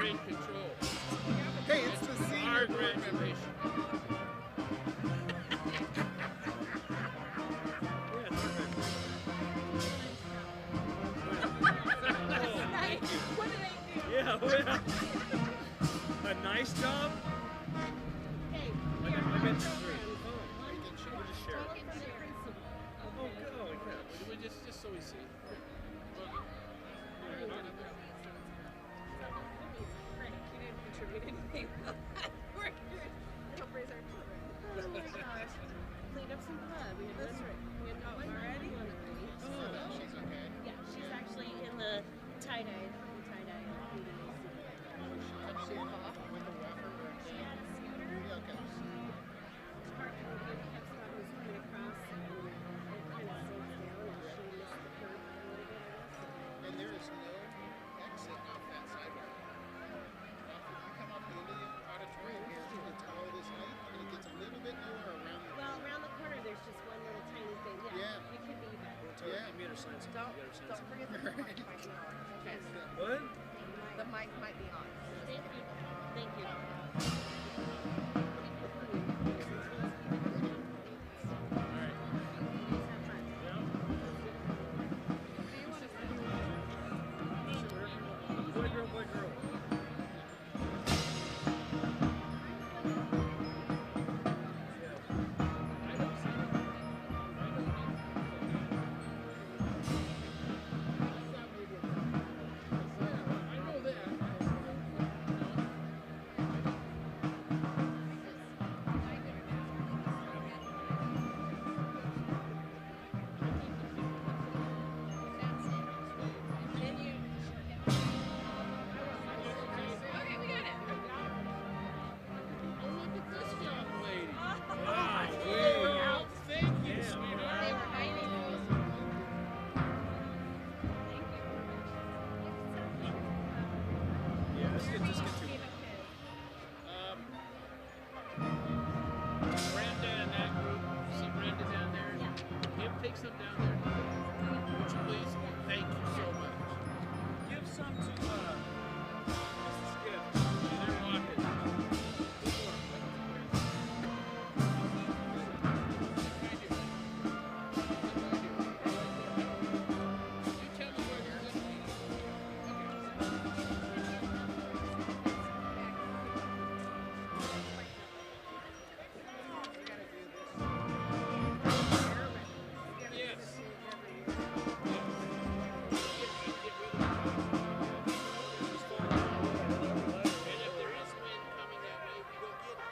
You're in control. Hey, it's the senior Our graduation. What did I do? Yeah, a nice job? Hey, I meant to agree. We'll just share it. Oh, yeah. We just so we see. Cleaned up some blood. We had one already. She's okay. Yeah, she's actually in the tie-dye. She with the wafer. She had a scooter. Yeah, okay. Parked and the handicap spot was coming across, and it kind of slowed down, and she missed the curb a little bit, I guess. And there is no exit off that sidewalk. If you come off the end of the auditorium here, it's all this height, and it gets a little bit lower around the Well, around the corner, there's just one little tiny thing. Yeah. You could be that. Yeah. You made her sign something. Don't, You got her sign don't something. forget the mic might be on. Okay. What? The mic might be on. Thank you. Thank you. Boy, girl, boy, girl. Brenda and that group, see Brenda down there? Give, take some down there. Would you please? Thank you so much. Give some to Mrs. Gift. They're walking. You tell me where you're listening. Yes. And if there is wind coming that way, we go get it.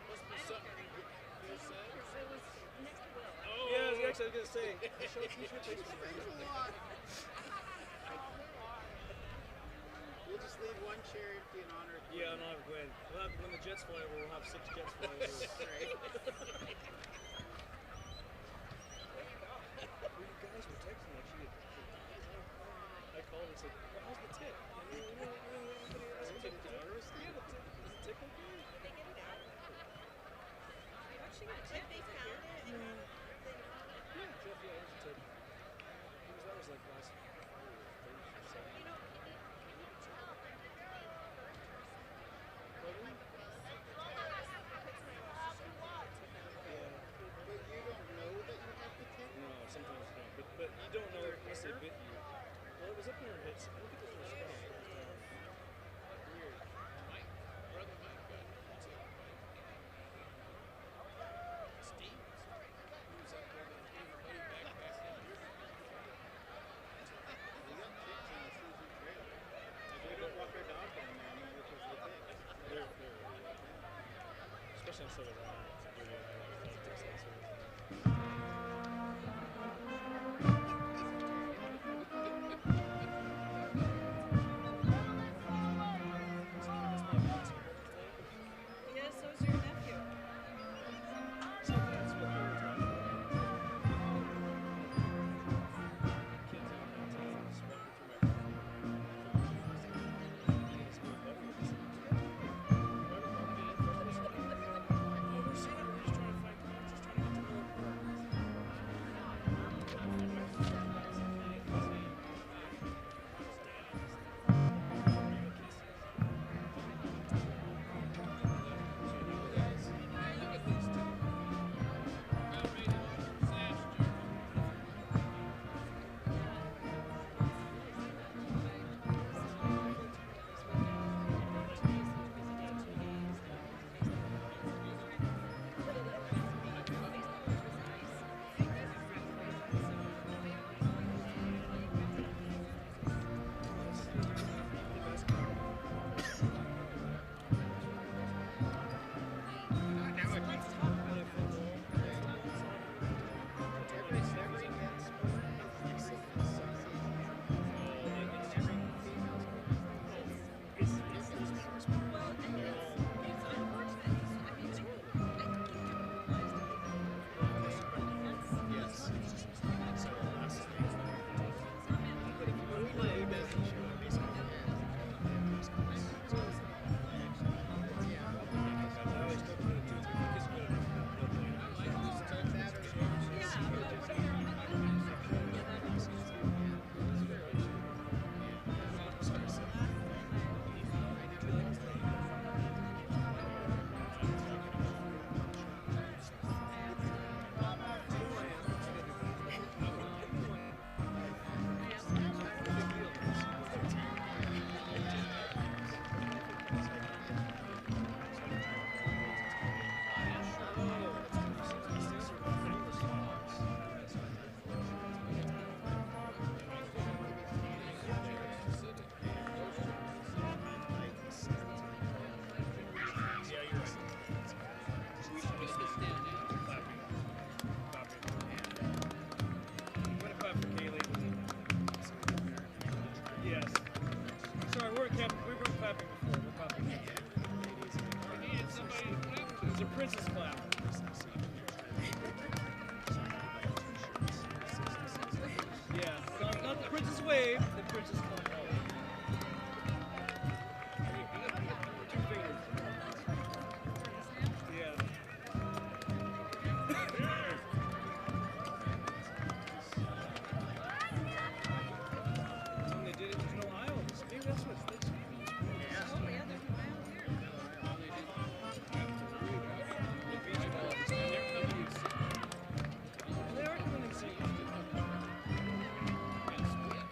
Must be something Bill said. Oh. Yeah, actually, I was going to say. Show pictures. We'll just leave one chair empty in honor of Yeah, no, I'm glad. When the jets fly over, we'll have 6 jets fly over. Right. Well, you guys were texting actually. I called and said, well, how's the tip? Is it tick terrorist? Yeah, the tip. Is it tick okay? They get it out. Actually, got a tip. They found it. Yeah, Jeff, yeah, it was a tip. That was like last Thursday. But you don't know that you have the tip? No, sometimes you don't. But you don't know unless they bit you. Well, it was up near hits. I don't think it was a spot. Weird. Mike, brother Mike got it too. Steve, who's up there that gave a buddy backpack down here. We got ticks on the Susan Trail. We don't walk our dog down there anymore because of the ticks. Especially on Southern Island. Yeah, so's your nephew. So that's what we were talking about. Kids in the town, smoking through my princess clap. Yeah, not the princess wave, the princess clap. Two fingers. Yeah. When they did it, there's no aisles. Maybe that's what's this. Oh, yeah, there's no aisle here. The beach balls, and they're coming in secret. They are coming in secret. And split.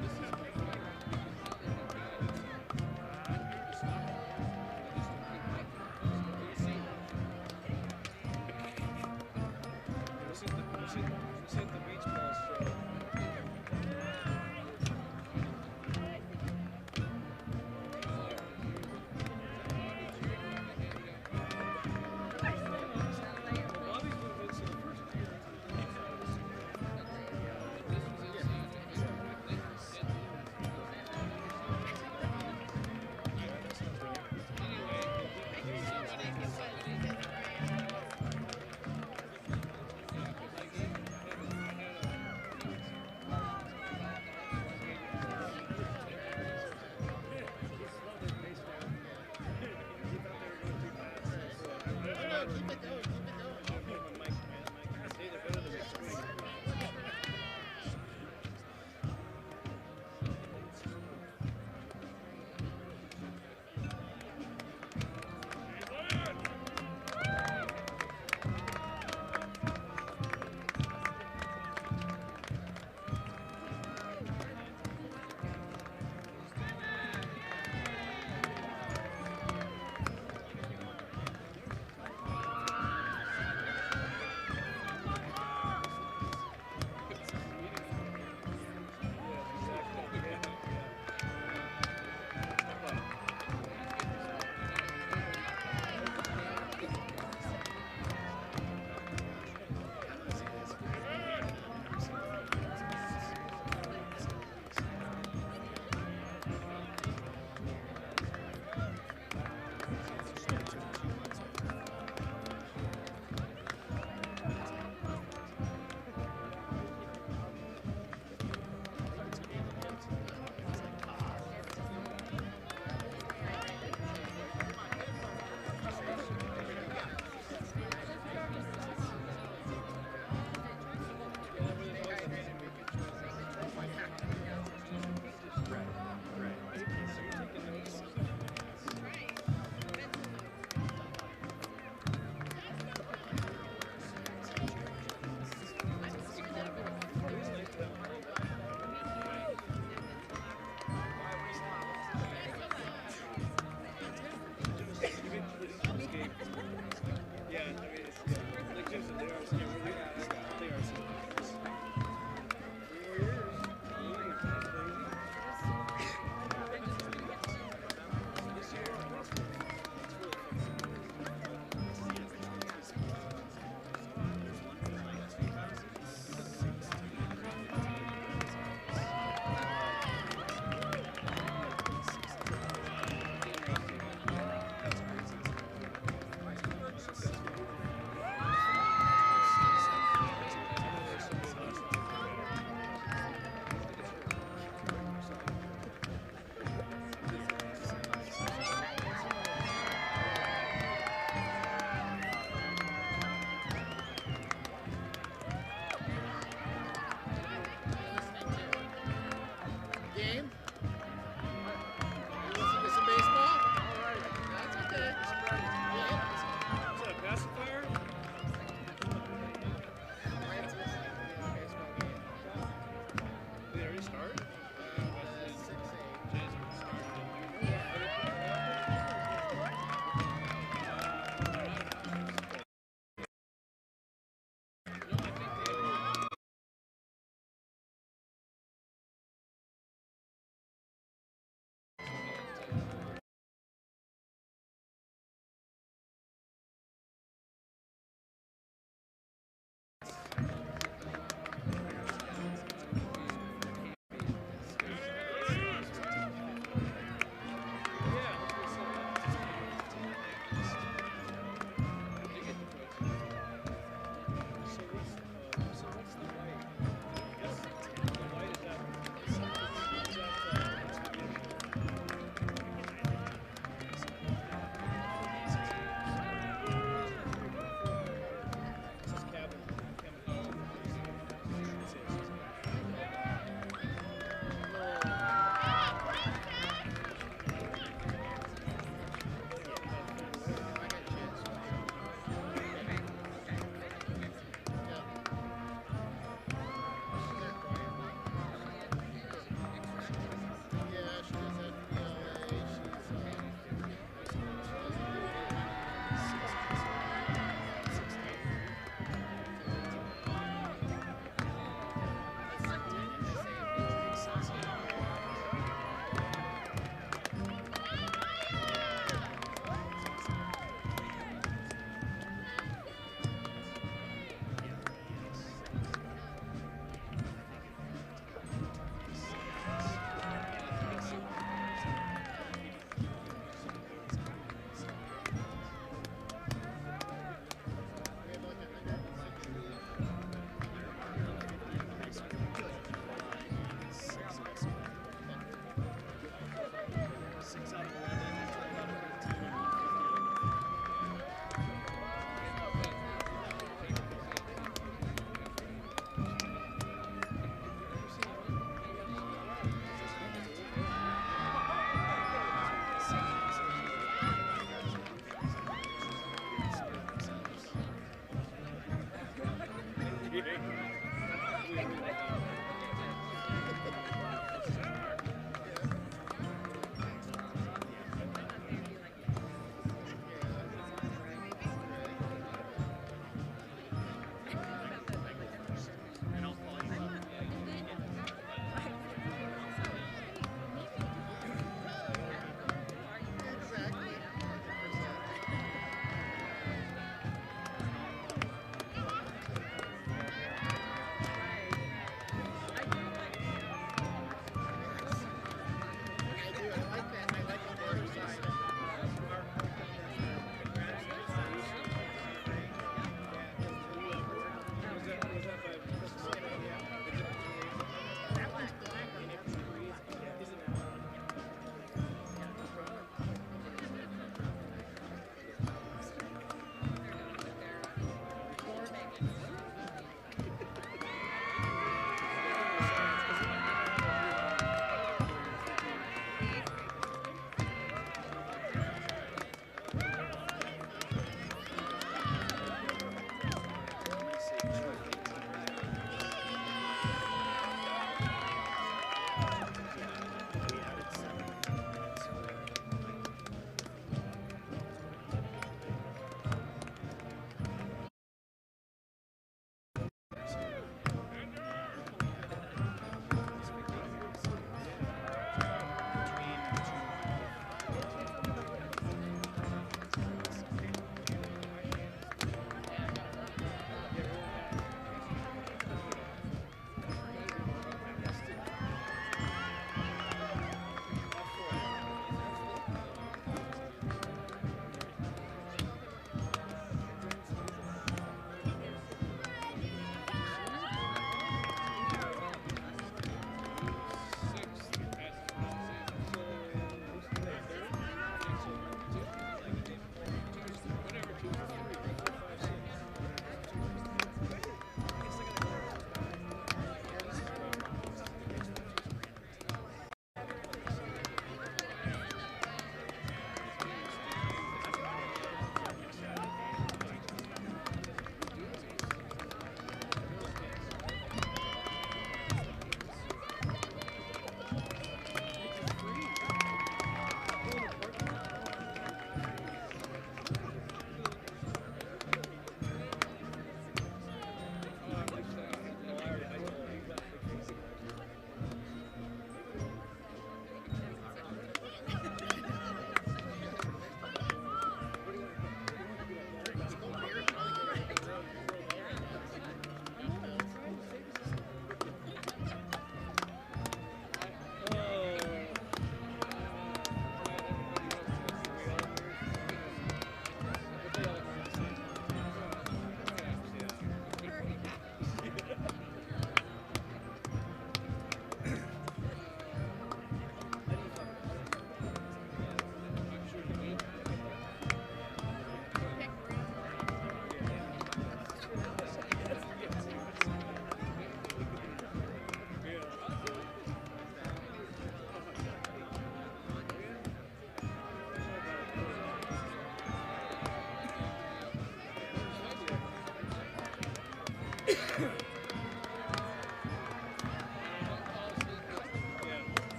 This is great. I'm here to stop it. I just don't think I can. We'll see. We see the beach balls show. Bobby's been good since the first year. Keep it going, keep it going.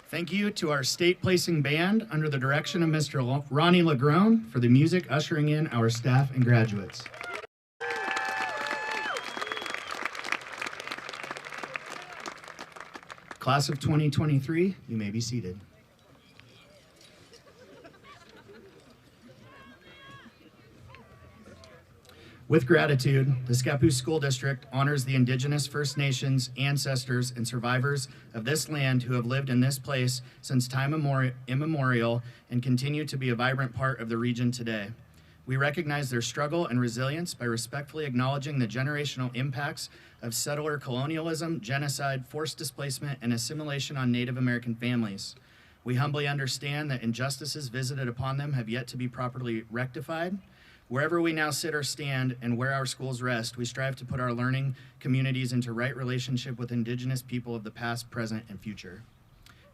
Thank you to our state placing band under the direction of Mr. Ronnie Lagrone for the music ushering in our staff and graduates. Class of 2023, you may be seated. With gratitude, the Scappoose School District honors the Indigenous First Nations, ancestors, and survivors of this land who have lived in this place since time immemorial and continue to be a vibrant part of the region today. We recognize their struggle and resilience by respectfully acknowledging the generational impacts of settler colonialism, genocide, forced displacement, and assimilation on Native American families. We humbly understand that injustices visited upon them have yet to be properly rectified. Wherever we now sit or stand and where our schools rest, we strive to put our learning communities into right relationship with Indigenous people of the past, present, and future.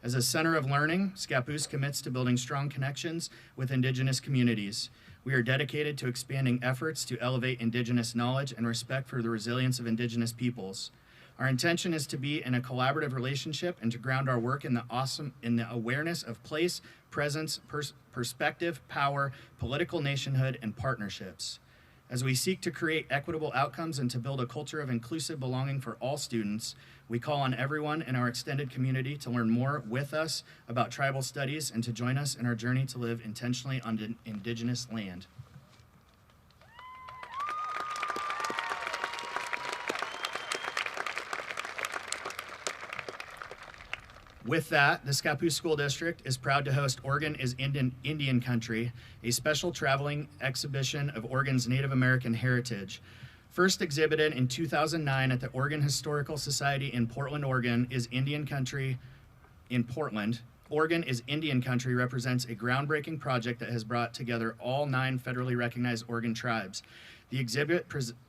As a center of learning, Scappoose commits to building strong connections with Indigenous communities. We are dedicated to expanding efforts to elevate Indigenous knowledge and respect for the resilience of Indigenous peoples. Our intention is to be in a collaborative relationship and to ground our work in the awareness of place, presence, perspective, power, political nationhood, and partnerships. As we seek to create equitable outcomes and to build a culture of inclusive belonging for all students, we call on everyone in our extended community to learn more with us about tribal studies and to join us in our journey to live intentionally on Indigenous land. With that, the Scappoose School District is proud to host Oregon is Indian Country, a special traveling exhibition of Oregon's Native American heritage. First exhibited in 2009 at the Oregon Historical Society in Portland, Oregon, is Indian Country in Portland. Oregon is Indian Country represents a groundbreaking project that has brought together all 9 federally recognized Oregon tribes. The exhibit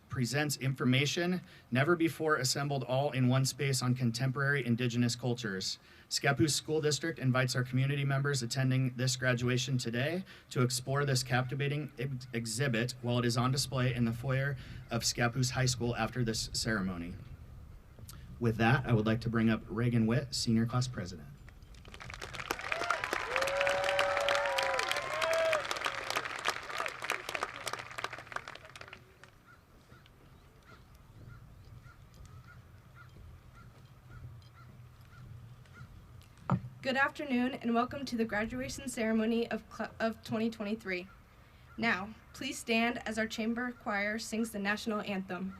presents information never before assembled all in one space on contemporary Indigenous cultures. Scappoose School District invites our community members attending this graduation today to explore this captivating exhibit while it is on display in the foyer of Scappoose High School after this ceremony. With that, I would like to bring up Reagan Witt, Senior Class President. Good afternoon and welcome to the graduation ceremony of 2023. Now, please stand as our chamber choir sings the national anthem.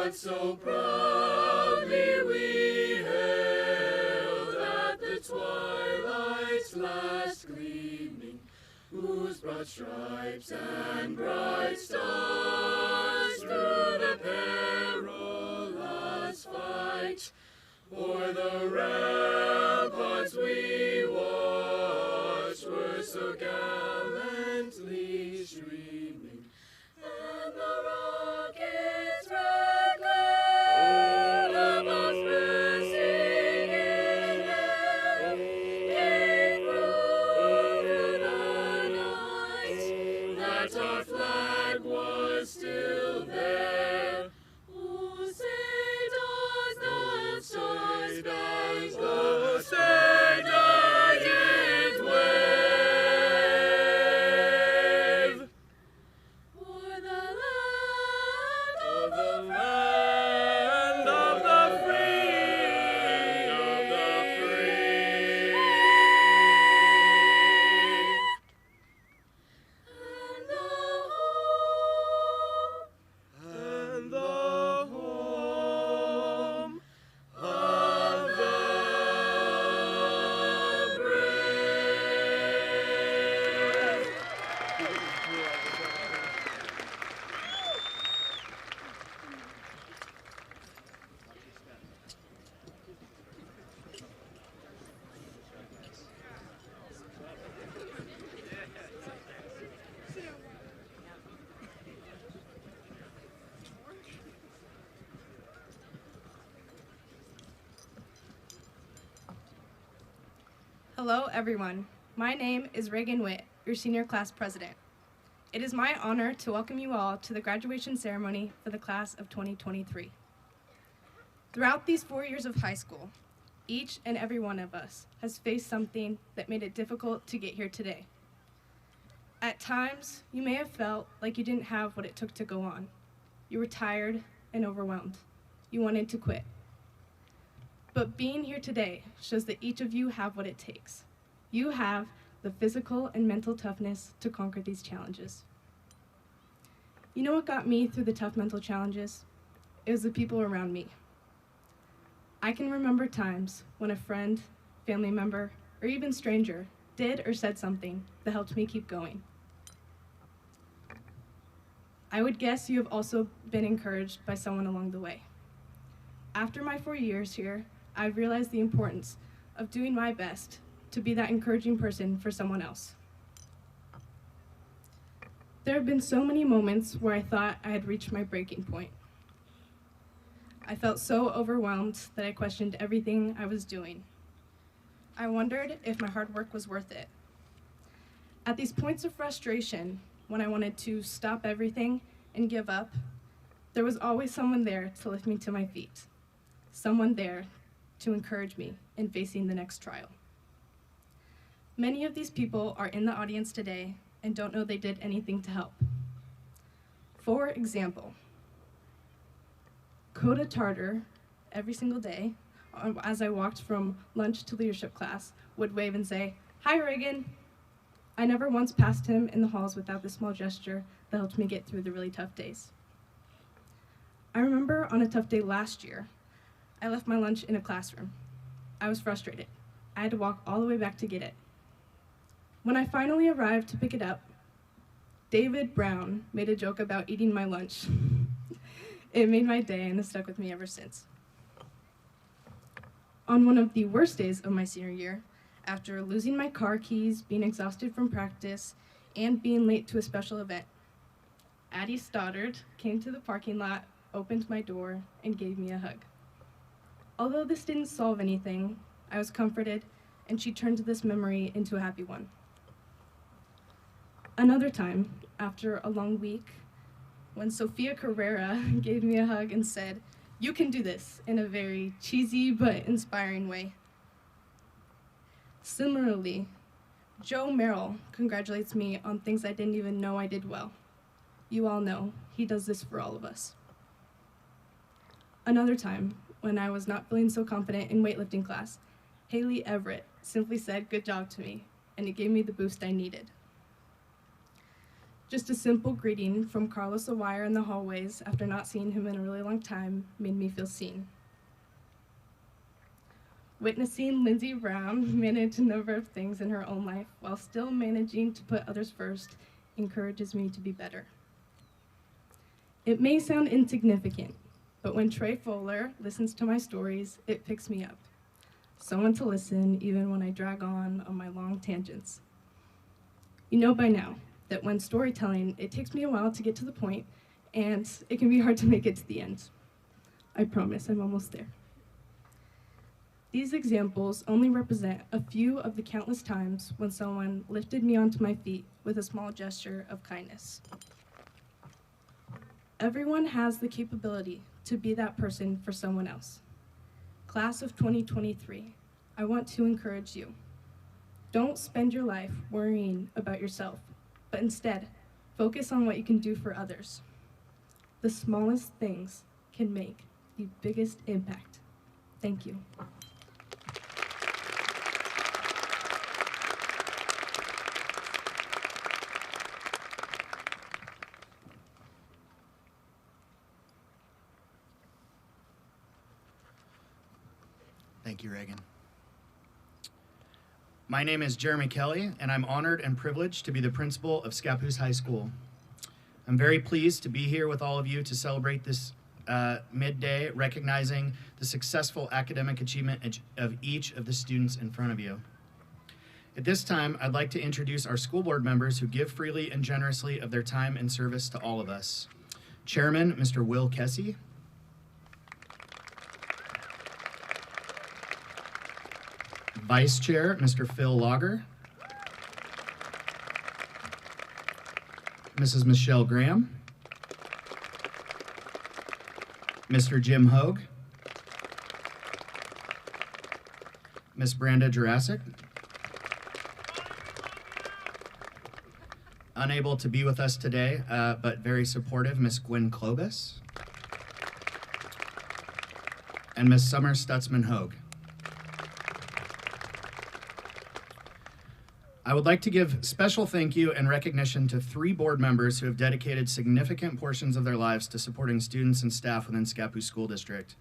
what so proudly we hailed at the twilight's last gleaming, whose broad stripes and bright stars through the perilous fight o'er the ramparts we watched were so gallantly streaming, and the rocket's red glare, the bombs bursting in air, gave proof through the night that our flag was still there. Oh, say does the star spangled banner, say does it wave o'er the land of the free, and the home of the brave. Hello, everyone. My name is Reagan Witt, your senior class president. It is my honor to welcome you all to the graduation ceremony for the class of 2023. Throughout these 4 years of high school, each and every one of us has faced something that made it difficult to get here today. At times, you may have felt like you didn't have what it took to go on. You were tired and overwhelmed. You wanted to quit. But being here today shows that each of you have what it takes. You have the physical and mental toughness to conquer these challenges. You know what got me through the tough mental challenges? It was the people around me. I can remember times when a friend, family member, or even stranger did or said something that helped me keep going. I would guess you have also been encouraged by someone along the way. After my 4 years here, I've realized the importance of doing my best to be that encouraging person for someone else. There have been so many moments where I thought I had reached my breaking point. I felt so overwhelmed that I questioned everything I was doing. I wondered if my hard work was worth it. At these points of frustration, when I wanted to stop everything and give up, there was always someone there to lift me to my feet, someone there to encourage me in facing the next trial. Many of these people are in the audience today and don't know they did anything to help. For example, Coda Tartar, every single day, as I walked from lunch to leadership class, would wave and say, "Hi, Reagan." I never once passed him in the halls without this small gesture that helped me get through the really tough days. I remember on a tough day last year, I left my lunch in a classroom. I was frustrated. I had to walk all the way back to get it. When I finally arrived to pick it up, David Brown made a joke about eating my lunch. It made my day and has stuck with me ever since. On one of the worst days of my senior year, after losing my car keys, being exhausted from practice, and being late to a special event, Addie Stoddard came to the parking lot, opened my door, and gave me a hug. Although this didn't solve anything, I was comforted, and she turned this memory into a happy one. Another time, after a long week, when Sophia Carrera gave me a hug and said, "You can do this," in a very cheesy but inspiring way. Similarly, Joe Merrill congratulates me on things I didn't even know I did well. You all know, he does this for all of us. Another time, when I was not feeling so confident in weightlifting class, Haley Everett simply said, "Good job" to me, and it gave me the boost I needed. Just a simple greeting from Carlos Awire in the hallways after not seeing him in a really long time made me feel seen. Witnessing Lindsay Brown manage a number of things in her own life while still managing to put others first encourages me to be better. It may sound insignificant, but when Trey Fowler listens to my stories, it picks me up. Someone to listen even when I drag on my long tangents. You know by now that when storytelling, it takes me a while to get to the point, and it can be hard to make it to the end. I promise I'm almost there. These examples only represent a few of the countless times when someone lifted me onto my feet with a small gesture of kindness. Everyone has the capability to be that person for someone else. Class of 2023, I want to encourage you. Don't spend your life worrying about yourself, but instead, focus on what you can do for others. The smallest things can make the biggest impact. Thank you. Thank you, Reagan. My name is Jeremy Kelly, and I'm honored and privileged to be the principal of Scappoose High School. I'm very pleased to be here with all of you to celebrate this midday, recognizing the successful academic achievement of each of the students in front of you. At this time, I'd like to introduce our school board members who give freely and generously of their time and service to all of us. Chairman, Mr. Will Kessie. Vice Chair, Mr. Phil Lager. Mrs. Michelle Graham. Mr. Jim Hogue. Miss Branda Jurassic. Unable to be with us today, but very supportive, Miss Gwen Klobus. And Miss Summer Stutzman Hogue. I would like to give special thank you and recognition to 3 board members who have dedicated significant portions of their lives to supporting students and staff within Scappoose School District.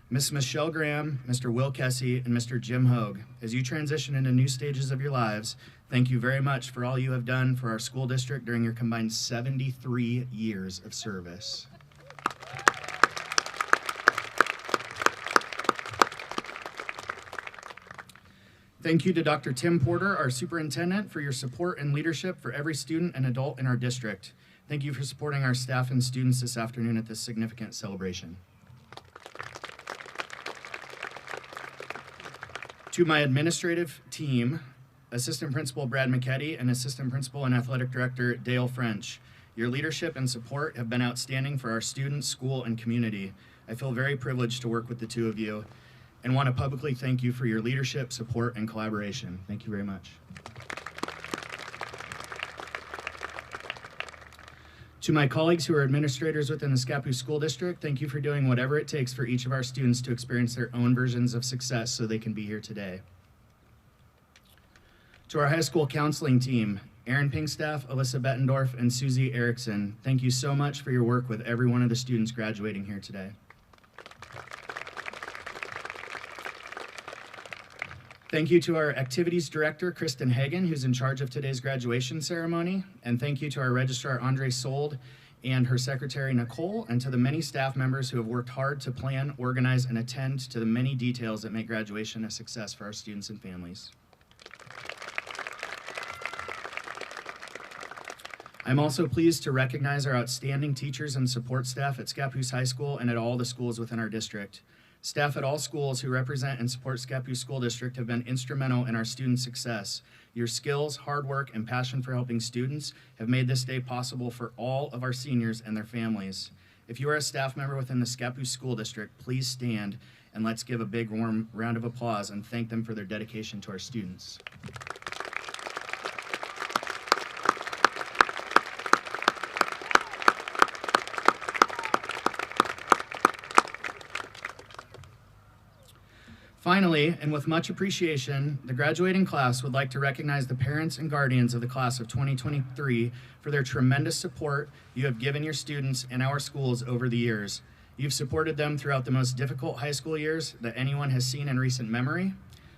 Ms. Michelle Graham, Mr. Will Kessie, and Mr. Jim Hogue, as you transition into new stages of your lives, thank you very much for all you have done for our school district during your combined 73 years of service. Thank you to Dr. Tim Porter, our superintendent, for your support and leadership for every student and adult in our district. Thank you for supporting our staff and students this afternoon at this significant celebration. To my administrative team, Assistant Principal Brad McKetty and Assistant Principal and Athletic Director Dale French, your leadership and support have been outstanding for our students, school, and community. I feel very privileged to work with the two of you, and want to publicly thank you for your leadership, support, and collaboration. Thank you very much. To my colleagues who are administrators within the Scappoose School District, thank you for doing whatever it takes for each of our students to experience their own versions of success so they can be here today. To our high school counseling team, Erin Pinkstaff, Alyssa Bettendorf, and Susie Erickson, thank you so much for your work with every one of the students graduating here today. Thank you to our activities director, Kristen Hagen, who's in charge of today's graduation ceremony. And thank you to our registrar, Andre Sold, and her secretary, Nicole, and to the many staff members who have worked hard to plan, organize, and attend to the many details that make graduation a success for our students and families. I'm also pleased to recognize our outstanding teachers and support staff at Scappoose High School and at all the schools within our district. Staff at all schools who represent and support Scappoose School District have been instrumental in our students' success. Your skills, hard work, and passion for helping students have made this day possible for all of our seniors and their families. If you are a staff member within the Scappoose School District, please stand and let's give a big warm round of applause and thank them for their dedication to our students. Finally, and with much appreciation, the graduating class would like to recognize the parents and guardians of the class of 2023 for their tremendous support you have given your students and our schools over the years. You've supported them throughout the most difficult high school years that anyone has seen in recent memory.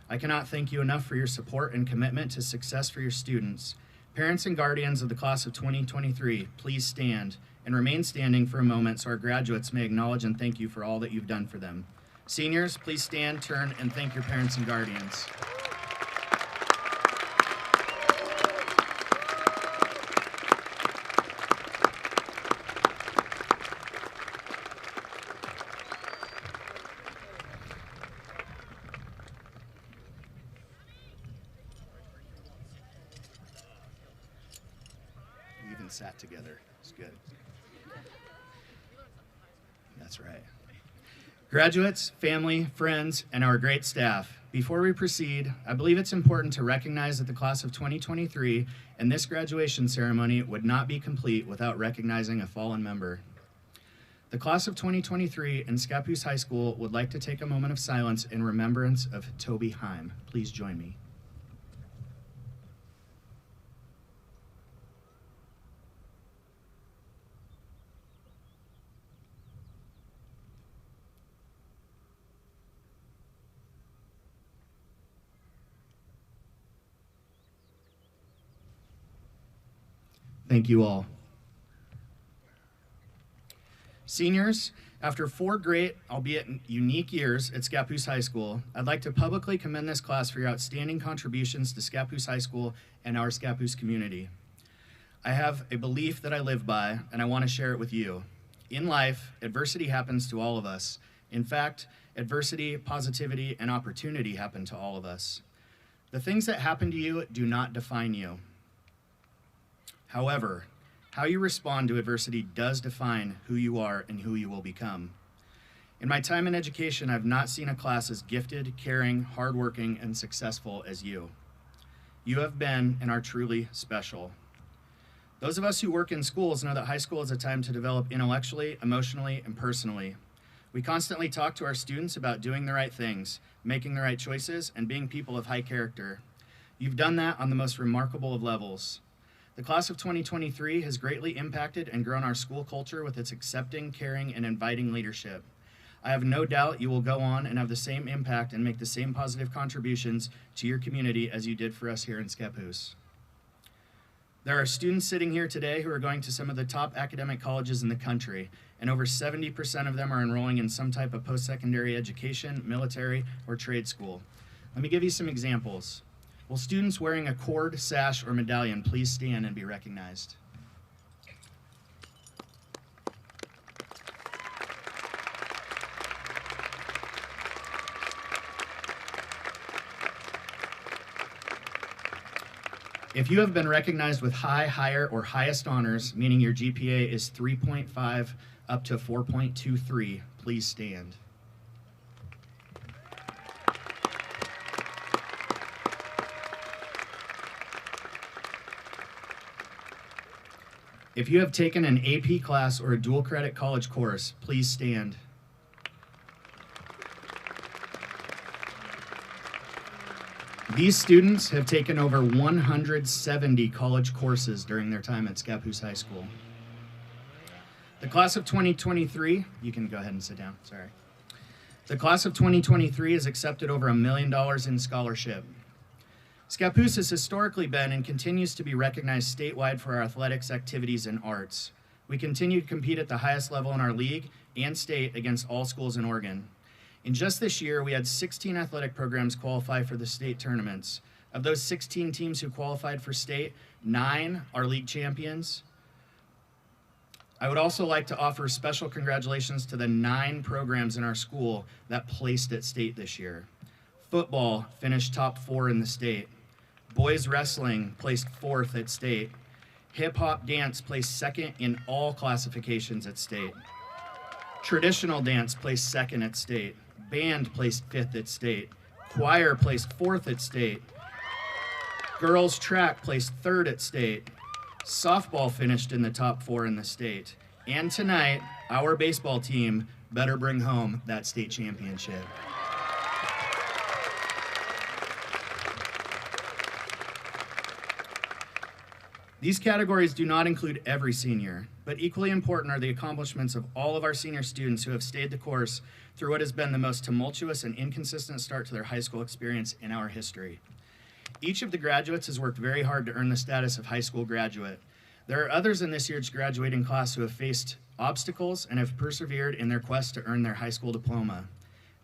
I cannot thank you enough for your support and commitment to success for your students. Parents and guardians of the class of 2023, please stand and remain standing for a moment so our graduates may acknowledge and thank you for all that you've done for them. Seniors, please stand, turn, and thank your parents and guardians. We even sat together. It's good. That's right. Graduates, family, friends, and our great staff, before we proceed, I believe it's important to recognize that the class of 2023 and this graduation ceremony would not be complete without recognizing a fallen member. The class of 2023 in Scappoose High School would like to take a moment of silence in remembrance of Toby Heim. Please join me. Thank you all. Seniors, after 4 great, albeit unique years at Scappoose High School, I'd like to publicly commend this class for your outstanding contributions to Scappoose High School and our Scappoose community. I have a belief that I live by, and I want to share it with you. In life, adversity happens to all of us. In fact, adversity, positivity, and opportunity happen to all of us. The things that happen to you do not define you. However, how you respond to adversity does define who you are and who you will become. In my time in education, I've not seen a class as gifted, caring, hardworking, and successful as you. You have been and are truly special. Those of us who work in schools know that high school is a time to develop intellectually, emotionally, and personally. We constantly talk to our students about doing the right things, making the right choices, and being people of high character. You've done that on the most remarkable of levels. The class of 2023 has greatly impacted and grown our school culture with its accepting, caring, and inviting leadership. I have no doubt you will go on and have the same impact and make the same positive contributions to your community as you did for us here in Scappoose. There are students sitting here today who are going to some of the top academic colleges in the country, and over 70% of them are enrolling in some type of post-secondary education, military, or trade school. Let me give you some examples. Will students wearing a cord, sash, or medallion please stand and be recognized? If you have been recognized with high, higher, or highest honors, meaning your GPA is 3.5 up to 4.23, please stand. If you have taken an AP class or a dual credit college course, please stand. These students have taken over 170 college courses during their time at Scappoose High School. The class of 2023, you can go ahead and sit down, sorry. The class of 2023 has accepted over $1 million in scholarship. Scappoose has historically been and continues to be recognized statewide for our athletics, activities, and arts. We continue to compete at the highest level in our league and state against all schools in Oregon. In just this year, we had 16 athletic programs qualify for the state tournaments. Of those 16 teams who qualified for state, 9 are league champions. I would also like to offer special congratulations to the 9 programs in our school that placed at state this year. Football finished top 4 in the state. Boys wrestling placed 4th at state. Hip-hop dance placed 2nd in all classifications at state. Traditional dance placed 2nd at state. Band placed 5th at state. Choir placed 4th at state. Girls track placed 3rd at state. Softball finished in the top 4 in the state. And tonight, our baseball team better bring home that state championship. These categories do not include every senior, but equally important are the accomplishments of all of our senior students who have stayed the course through what has been the most tumultuous and inconsistent start to their high school experience in our history. Each of the graduates has worked very hard to earn the status of high school graduate. There are others in this year's graduating class who have faced obstacles and have persevered in their quest to earn their high school diploma.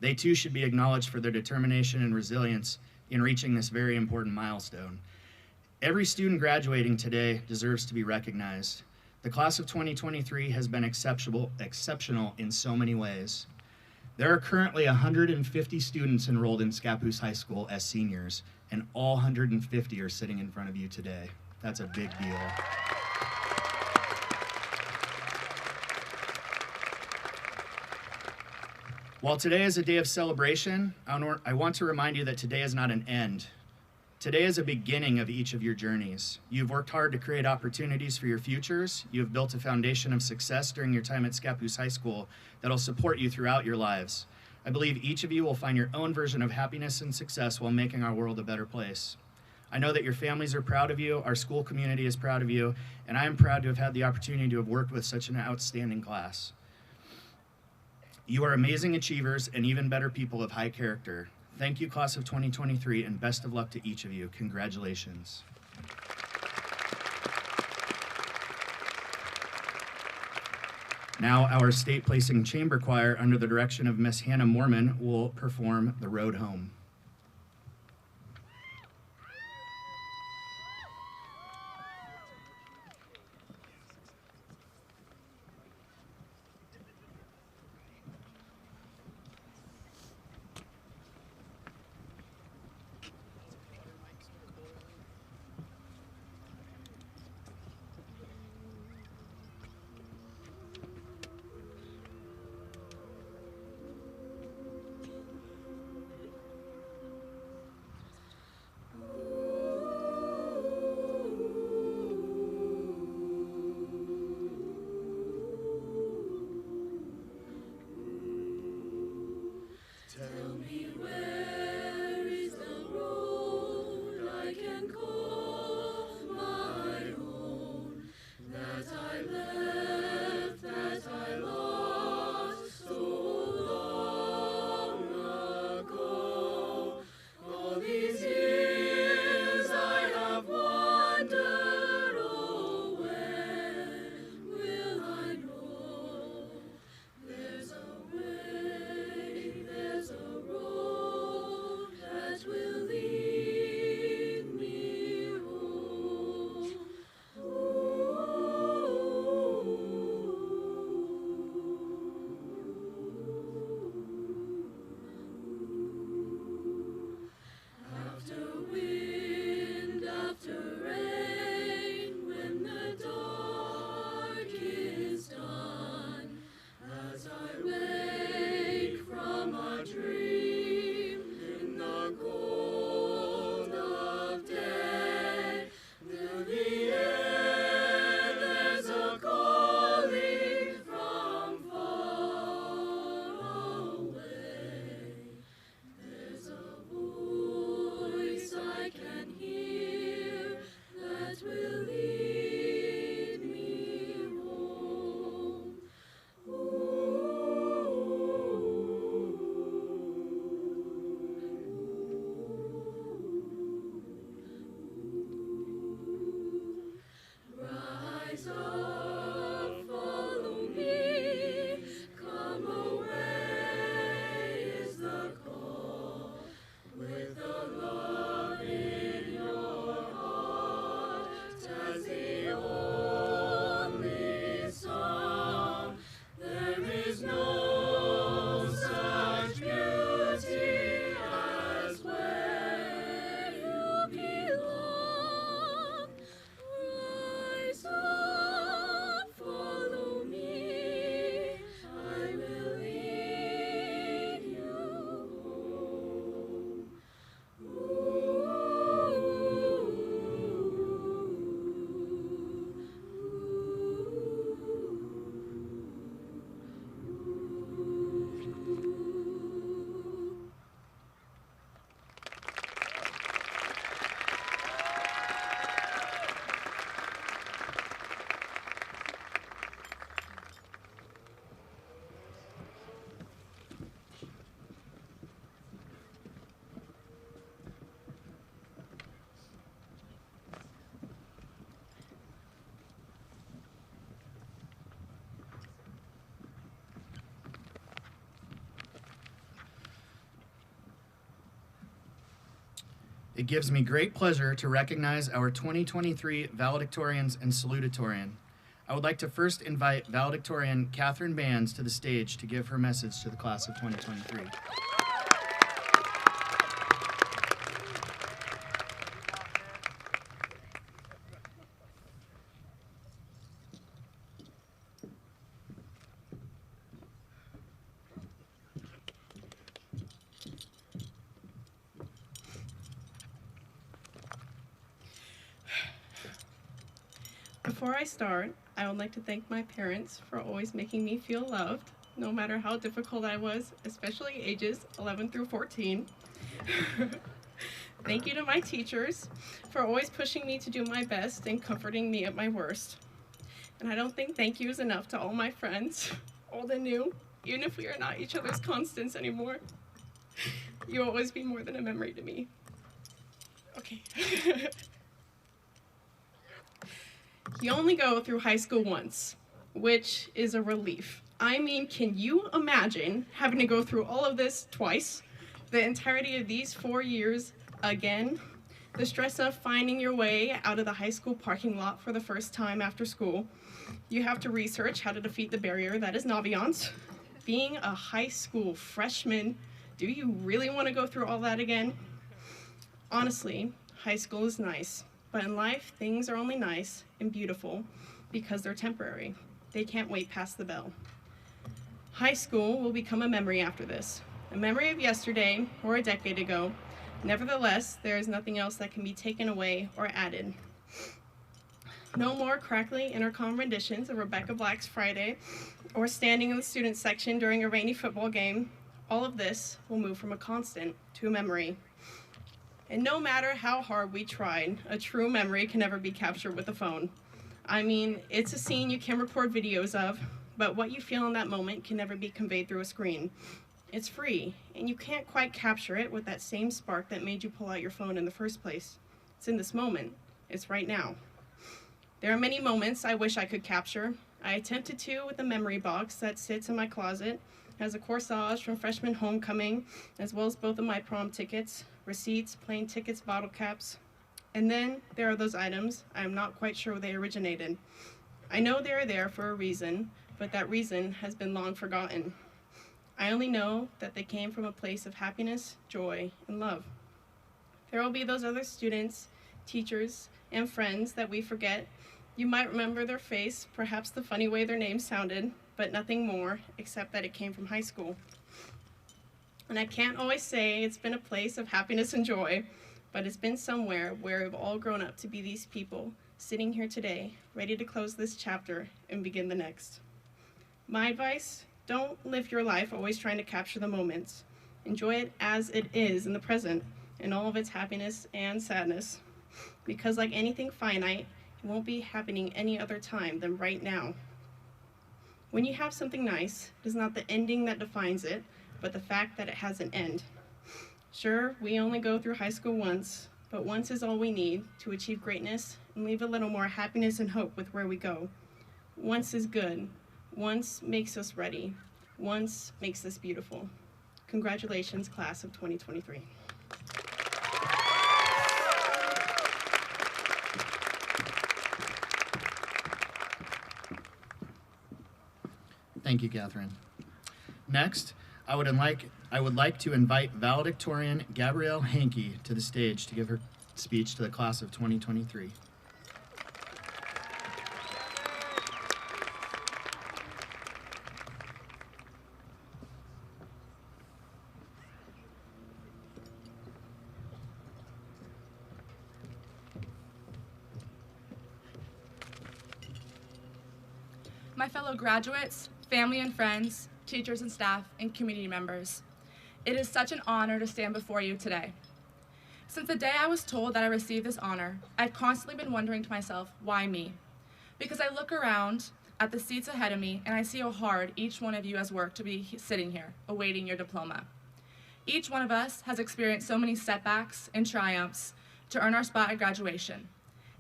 They too should be acknowledged for their determination and resilience in reaching this very important milestone. Every student graduating today deserves to be recognized. The class of 2023 has been exceptional in so many ways. There are currently 150 students enrolled in Scappoose High School as seniors, and all 150 are sitting in front of you today. That's a big deal. While today is a day of celebration, I want to remind you that today is not an end. Today is a beginning of each of your journeys. You've worked hard to create opportunities for your futures. You have built a foundation of success during your time at Scappoose High School that'll support you throughout your lives. I believe each of you will find your own version of happiness and success while making our world a better place. I know that your families are proud of you, our school community is proud of you, and I am proud to have had the opportunity to have worked with such an outstanding class. You are amazing achievers and even better people of high character. Thank you, class of 2023, and best of luck to each of you. Congratulations. Now, our state placing chamber choir, under the direction of Miss Hannah Mormon, will perform The Road Home. It gives me great pleasure to recognize our 2023 valedictorians and salutatorian. I would like to first invite valedictorian Catherine Bands to the stage to give her message to the class of 2023. Before I start, I would like to thank my parents for always making me feel loved, no matter how difficult I was, especially ages 11 through 14. Thank you to my teachers for always pushing me to do my best and comforting me at my worst. And I don't think thank you is enough to all my friends, old and new, even if we are not each other's constants anymore. You'll always be more than a memory to me. Okay. You only go through high school once, which is a relief. I mean, can you imagine having to go through all of this twice, the entirety of these 4 years again? The stress of finding your way out of the high school parking lot for the first time after school. You have to research how to defeat the barrier that is Naviance. Being a high school freshman, do you really want to go through all that again? Honestly, high school is nice. But in life, things are only nice and beautiful because they're temporary. They can't wait past the bell. High school will become a memory after this, a memory of yesterday or a decade ago. Nevertheless, there is nothing else that can be taken away or added. No more crackly intercom renditions of Rebecca Black's Friday or standing in the student section during a rainy football game. All of this will move from a constant to a memory. And no matter how hard we tried, a true memory can never be captured with a phone. I mean, it's a scene you can record videos of, but what you feel in that moment can never be conveyed through a screen. It's free, and you can't quite capture it with that same spark that made you pull out your phone in the first place. It's in this moment. It's right now. There are many moments I wish I could capture. I attempted to with a memory box that sits in my closet, has a corsage from freshman homecoming, as well as both of my prom tickets, receipts, plane tickets, bottle caps. And then there are those items I am not quite sure where they originated. I know they are there for a reason, but that reason has been long forgotten. I only know that they came from a place of happiness, joy, and love. There will be those other students, teachers, and friends that we forget. You might remember their face, perhaps the funny way their name sounded, but nothing more except that it came from high school. And I can't always say it's been a place of happiness and joy, but it's been somewhere where we've all grown up to be these people sitting here today, ready to close this chapter and begin the next. My advice, don't live your life always trying to capture the moments. Enjoy it as it is in the present, in all of its happiness and sadness. Because like anything finite, it won't be happening any other time than right now. When you have something nice, it is not the ending that defines it, but the fact that it has an end. Sure, we only go through high school once, but once is all we need to achieve greatness and leave a little more happiness and hope with where we go. Once is good. Once makes us ready. Once makes us beautiful. Congratulations, class of 2023. Thank you, Catherine. Next, I would like to invite valedictorian Gabrielle Hankey to the stage to give her speech to the class of 2023. My fellow graduates, family and friends, teachers and staff, and community members, it is such an honor to stand before you today. Since the day I was told that I received this honor, I've constantly been wondering to myself, why me? Because I look around at the seats ahead of me and I see how hard each one of you has worked to be sitting here, awaiting your diploma. Each one of us has experienced so many setbacks and triumphs to earn our spot at graduation.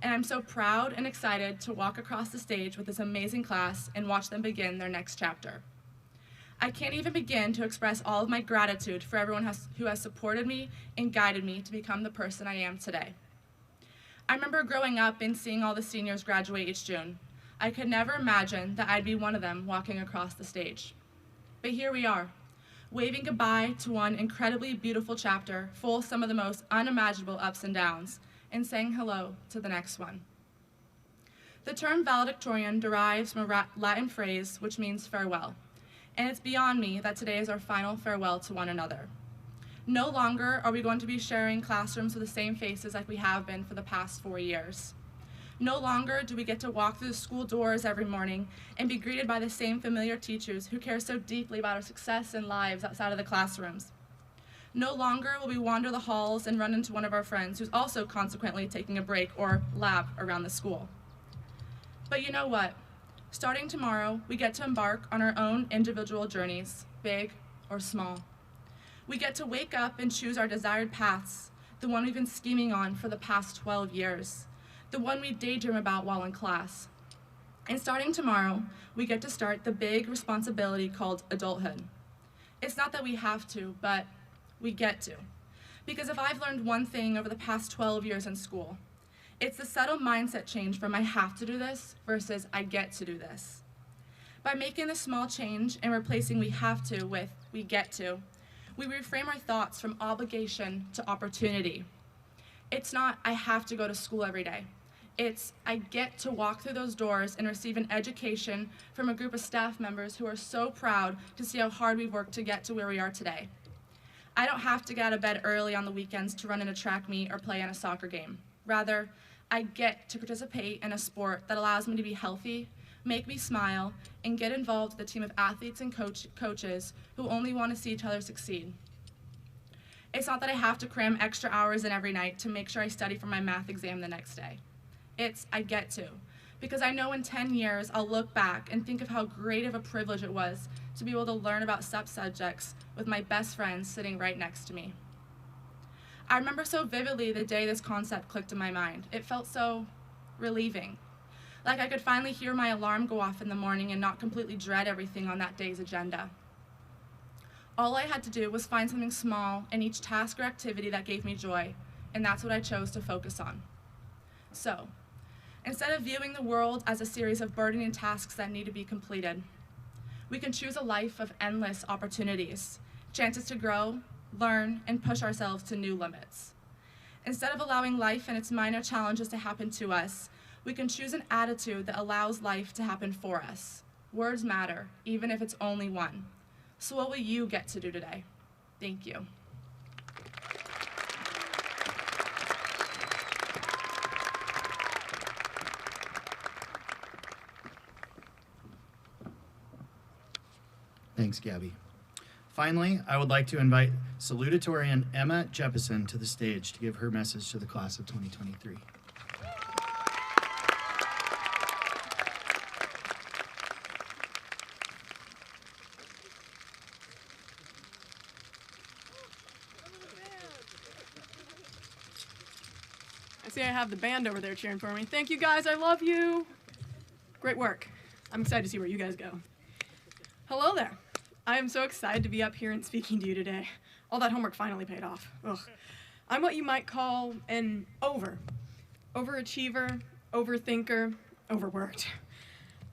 And I'm so proud and excited to walk across the stage with this amazing class and watch them begin their next chapter. I can't even begin to express all of my gratitude for everyone who has supported me and guided me to become the person I am today. I remember growing up and seeing all the seniors graduate each June. I could never imagine that I'd be one of them walking across the stage. But here we are, waving goodbye to one incredibly beautiful chapter full of some of the most unimaginable ups and downs, and saying hello to the next one. The term valedictorian derives from a Latin phrase which means farewell, and it's beyond me that today is our final farewell to one another. No longer are we going to be sharing classrooms with the same faces like we have been for the past 4 years. No longer do we get to walk through the school doors every morning and be greeted by the same familiar teachers who care so deeply about our success and lives outside of the classrooms. No longer will we wander the halls and run into one of our friends who's also consequently taking a break or lap around the school. But you know what? Starting tomorrow, we get to embark on our own individual journeys, big or small. We get to wake up and choose our desired paths, the one we've been scheming on for the past 12 years, the one we daydream about while in class. And starting tomorrow, we get to start the big responsibility called adulthood. It's not that we have to, but we get to. Because if I've learned one thing over the past 12 years in school, it's the subtle mindset change from I have to do this versus I get to do this. By making this small change and replacing we have to with we get to, we reframe our thoughts from obligation to opportunity. It's not I have to go to school every day. It's I get to walk through those doors and receive an education from a group of staff members who are so proud to see how hard we've worked to get to where we are today. I don't have to get out of bed early on the weekends to run in a track meet or play in a soccer game. Rather, I get to participate in a sport that allows me to be healthy, make me smile, and get involved with a team of athletes and coaches who only want to see each other succeed. It's not that I have to cram extra hours in every night to make sure I study for my math exam the next day. It's I get to, because I know in 10 years I'll look back and think of how great of a privilege it was to be able to learn about subjects with my best friends sitting right next to me. I remember so vividly the day this concept clicked in my mind. It felt so relieving. Like I could finally hear my alarm go off in the morning and not completely dread everything on that day's agenda. All I had to do was find something small in each task or activity that gave me joy, and that's what I chose to focus on. So, instead of viewing the world as a series of burdening tasks that need to be completed, we can choose a life of endless opportunities, chances to grow, learn, and push ourselves to new limits. Instead of allowing life and its minor challenges to happen to us, we can choose an attitude that allows life to happen for us. Words matter, even if it's only one. So what will you get to do today? Thank you. Thanks, Gabby. Finally, I would like to invite salutatorian Emma Jeppesen to the stage to give her message to the class of 2023. I see I have the band over there cheering for me. Thank you guys, I love you. Great work. I'm excited to see where you guys go. Hello there. I am so excited to be up here and speaking to you today. All that homework finally paid off. Ugh. I'm what you might call an overachiever, overthinker, overworked.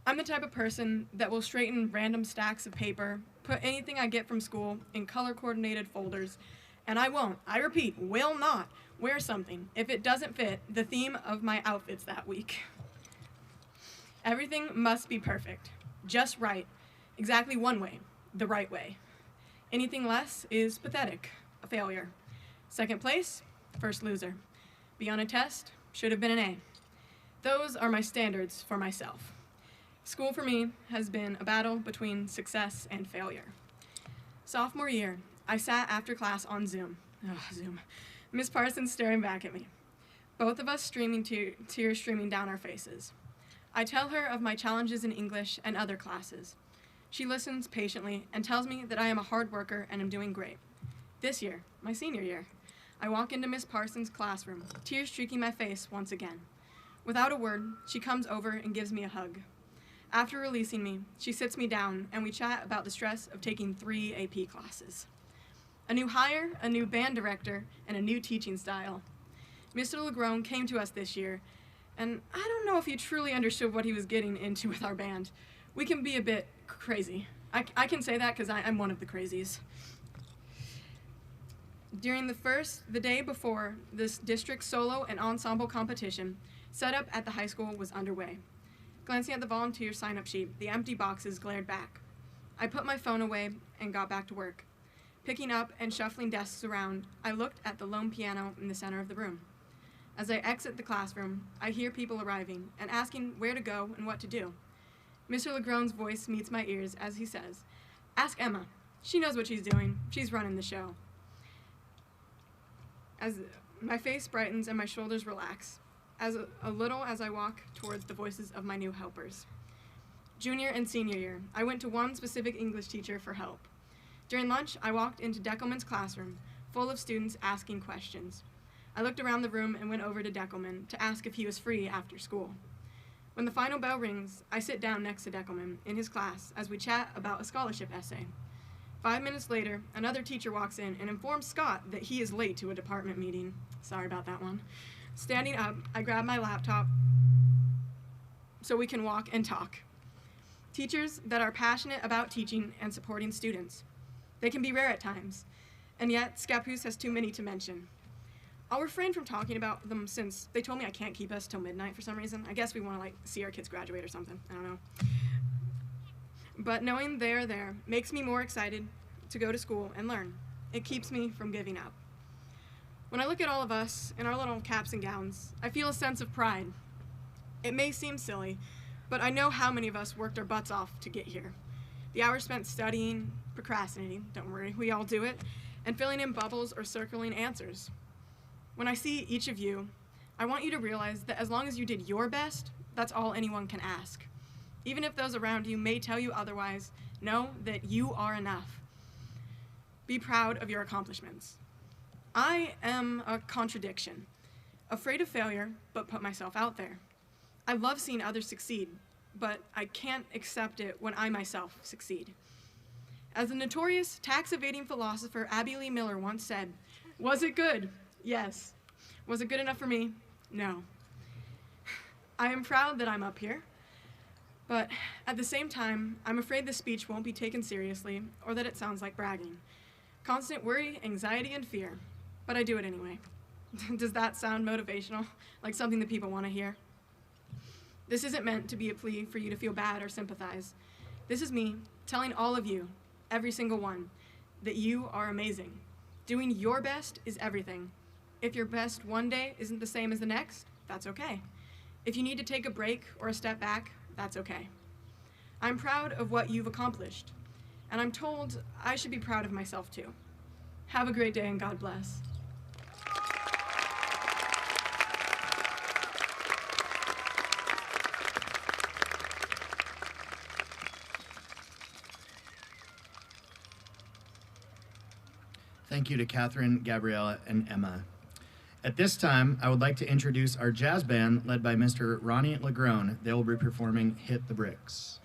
I'm the type of person that will straighten random stacks of paper, put anything I get from school in color-coordinated folders, and I won't, I repeat, will not wear something if it doesn't fit the theme of my outfits that week. Everything must be perfect, just right, exactly one way, the right way. Anything less is pathetic, a failure. Second place, first loser. Be on a test, should have been an A. Those are my standards for myself. School for me has been a battle between success and failure. Sophomore year, I sat after class on Zoom. Zoom. Miss Parsons staring back at me. Both of us streaming tears streaming down our faces. I tell her of my challenges in English and other classes. She listens patiently and tells me that I am a hard worker and am doing great. This year, my senior year, I walk into Miss Parsons' classroom, tears streaking my face once again. Without a word, she comes over and gives me a hug. After releasing me, she sits me down and we chat about the stress of taking 3 AP classes. A new hire, a new band director, and a new teaching style. Mr. Legrone came to us this year, and I don't know if he truly understood what he was getting into with our band. We can be a bit crazy. I can say that because I'm one of the crazies. During the day before this district solo and ensemble competition, setup at the high school was underway. Glancing at the volunteer sign-up sheet, the empty boxes glared back. I put my phone away and got back to work. Picking up and shuffling desks around, I looked at the lone piano in the center of the room. As I exit the classroom, I hear people arriving and asking where to go and what to do. Mr. Legrone's voice meets my ears as he says, "Ask Emma. She knows what she's doing. She's running the show." As my face brightens and my shoulders relax, as a little as I walk towards the voices of my new helpers. Junior and senior year, I went to one specific English teacher for help. During lunch, I walked into Deckelman's classroom, full of students asking questions. I looked around the room and went over to Deckelman to ask if he was free after school. When the final bell rings, I sit down next to Deckelman in his class as we chat about a scholarship essay. 5 minutes later, another teacher walks in and informs Scott that he is late to a department meeting. Sorry about that one. Standing up, I grab my laptop so we can walk and talk. Teachers that are passionate about teaching and supporting students. They can be rare at times, and yet Scappoose has too many to mention. I'll refrain from talking about them since they told me I can't keep us till midnight for some reason. I guess we want to see our kids graduate or something. I don't know. But knowing they're there makes me more excited to go to school and learn. It keeps me from giving up. When I look at all of us in our little caps and gowns, I feel a sense of pride. It may seem silly, but I know how many of us worked our butts off to get here. The hours spent studying, procrastinating, don't worry, we all do it, and filling in bubbles or circling answers. When I see each of you, I want you to realize that as long as you did your best, that's all anyone can ask. Even if those around you may tell you otherwise, know that you are enough. Be proud of your accomplishments. I am a contradiction, afraid of failure, but put myself out there. I love seeing others succeed, but I can't accept it when I myself succeed. As the notorious tax-evading philosopher Abby Lee Miller once said, "Was it good? Yes. Was it good enough for me? No." I am proud that I'm up here, but at the same time, I'm afraid this speech won't be taken seriously or that it sounds like bragging. Constant worry, anxiety, and fear, but I do it anyway. Does that sound motivational, like something that people want to hear? This isn't meant to be a plea for you to feel bad or sympathize. This is me telling all of you, every single one, that you are amazing. Doing your best is everything. If your best one day isn't the same as the next, that's okay. If you need to take a break or a step back, that's okay. I'm proud of what you've accomplished, and I'm told I should be proud of myself too. Have a great day and God bless. Thank you to Catherine, Gabriella, and Emma. At this time, I would like to introduce our jazz band led by Mr. Ronnie Legrone. They will be performing Hit the Bricks.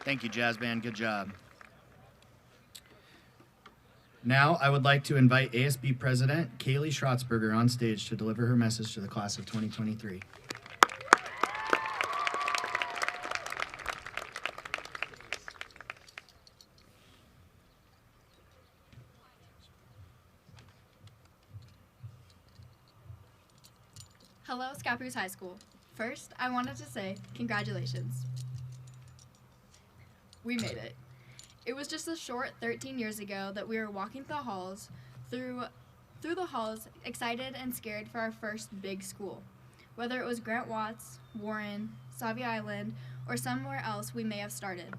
Thank you, Jazz Band. Good job. Now, I would like to invite ASB President Kaylee Schrotzberger on stage to deliver her message to the class of 2023. Hello, Scappoose High School. First, I wanted to say congratulations. We made it. It was just a short 13 years ago that we were walking through the halls, excited and scared for our first big school. Whether it was Grant Watts, Warren, Savvy Island, or somewhere else we may have started.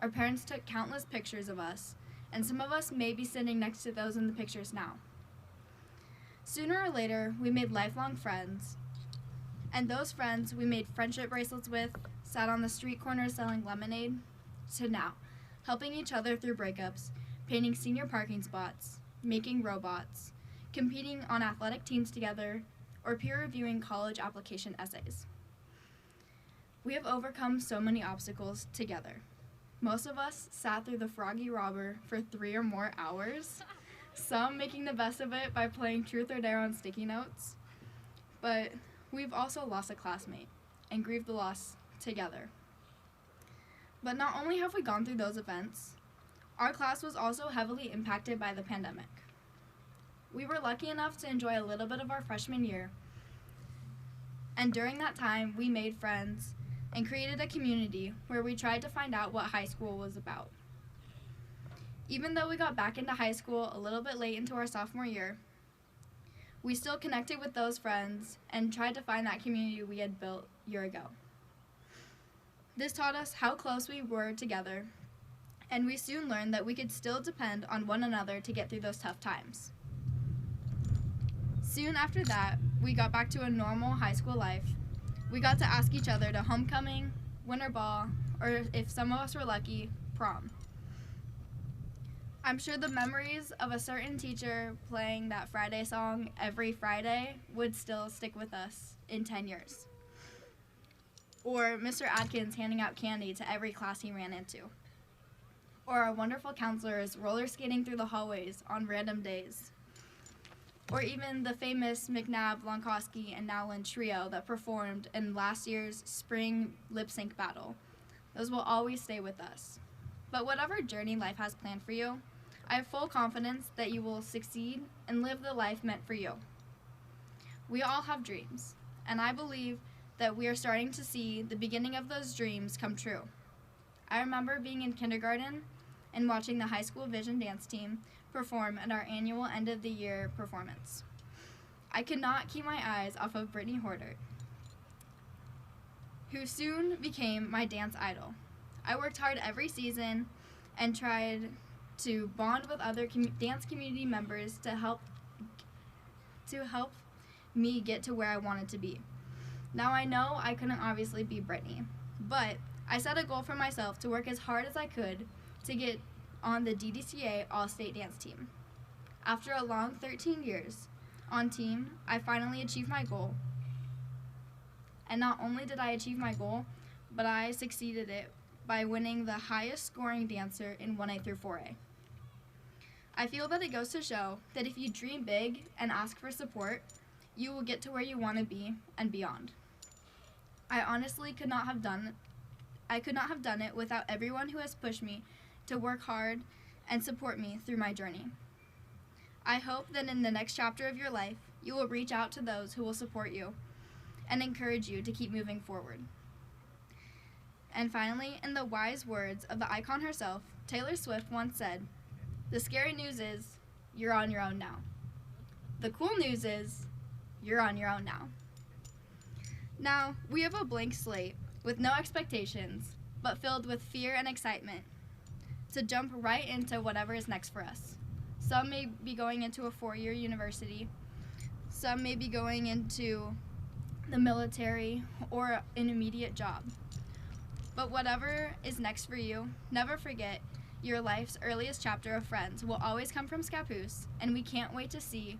Our parents took countless pictures of us, and some of us may be sitting next to those in the pictures now. Sooner or later, we made lifelong friends, and those friends we made friendship bracelets with, sat on the street corners selling lemonade, to now, helping each other through breakups, painting senior parking spots, making robots, competing on athletic teams together, or peer-reviewing college application essays. We have overcome so many obstacles together. Most of us sat through the Froggy Robber for 3 or more hours, some making the best of it by playing Truth or Dare on sticky notes. But we've also lost a classmate and grieved the loss together. But not only have we gone through those events, our class was also heavily impacted by the pandemic. We were lucky enough to enjoy a little bit of our freshman year, and during that time we made friends and created a community where we tried to find out what high school was about. Even though we got back into high school a little bit late into our sophomore year, we still connected with those friends and tried to find that community we had built a year ago. This taught us how close we were together, and we soon learned that we could still depend on one another to get through those tough times. Soon after that, we got back to a normal high school life. We got to ask each other to homecoming, winter ball, or if some of us were lucky, prom. I'm sure the memories of a certain teacher playing that Friday song every Friday would still stick with us in 10 years. Or Mr. Adkins handing out candy to every class he ran into. Or our wonderful counselors roller skating through the hallways on random days. Or even the famous McNabb, Lonkowski, and Nowlin trio that performed in last year's spring lip sync battle. Those will always stay with us. But whatever journey life has planned for you, I have full confidence that you will succeed and live the life meant for you. We all have dreams, and I believe that we are starting to see the beginning of those dreams come true. I remember being in kindergarten and watching the high school vision dance team perform at our annual end of the year performance. I could not keep my eyes off of Brittany Horder, who soon became my dance idol. I worked hard every season and tried to bond with other dance community members to help me get to where I wanted to be. Now I know I couldn't obviously be Brittany, but I set a goal for myself to work as hard as I could to get on the DDCA All-State Dance Team. After a long 13 years on team, I finally achieved my goal. And not only did I achieve my goal, but I succeeded it by winning the highest scoring dancer in 1A through 4A. I feel that it goes to show that if you dream big and ask for support, you will get to where you want to be and beyond. I honestly could not have done it without everyone who has pushed me to work hard and support me through my journey. I hope that in the next chapter of your life, you will reach out to those who will support you and encourage you to keep moving forward. And finally, in the wise words of the icon herself, Taylor Swift once said, "The scary news is, you're on your own now. The cool news is, you're on your own now." Now, we have a blank slate with no expectations, but filled with fear and excitement to jump right into whatever is next for us. Some may be going into a 4-year university, some may be going into the military or an immediate job. But whatever is next for you, never forget your life's earliest chapter of friends will always come from Scappoose, and we can't wait to see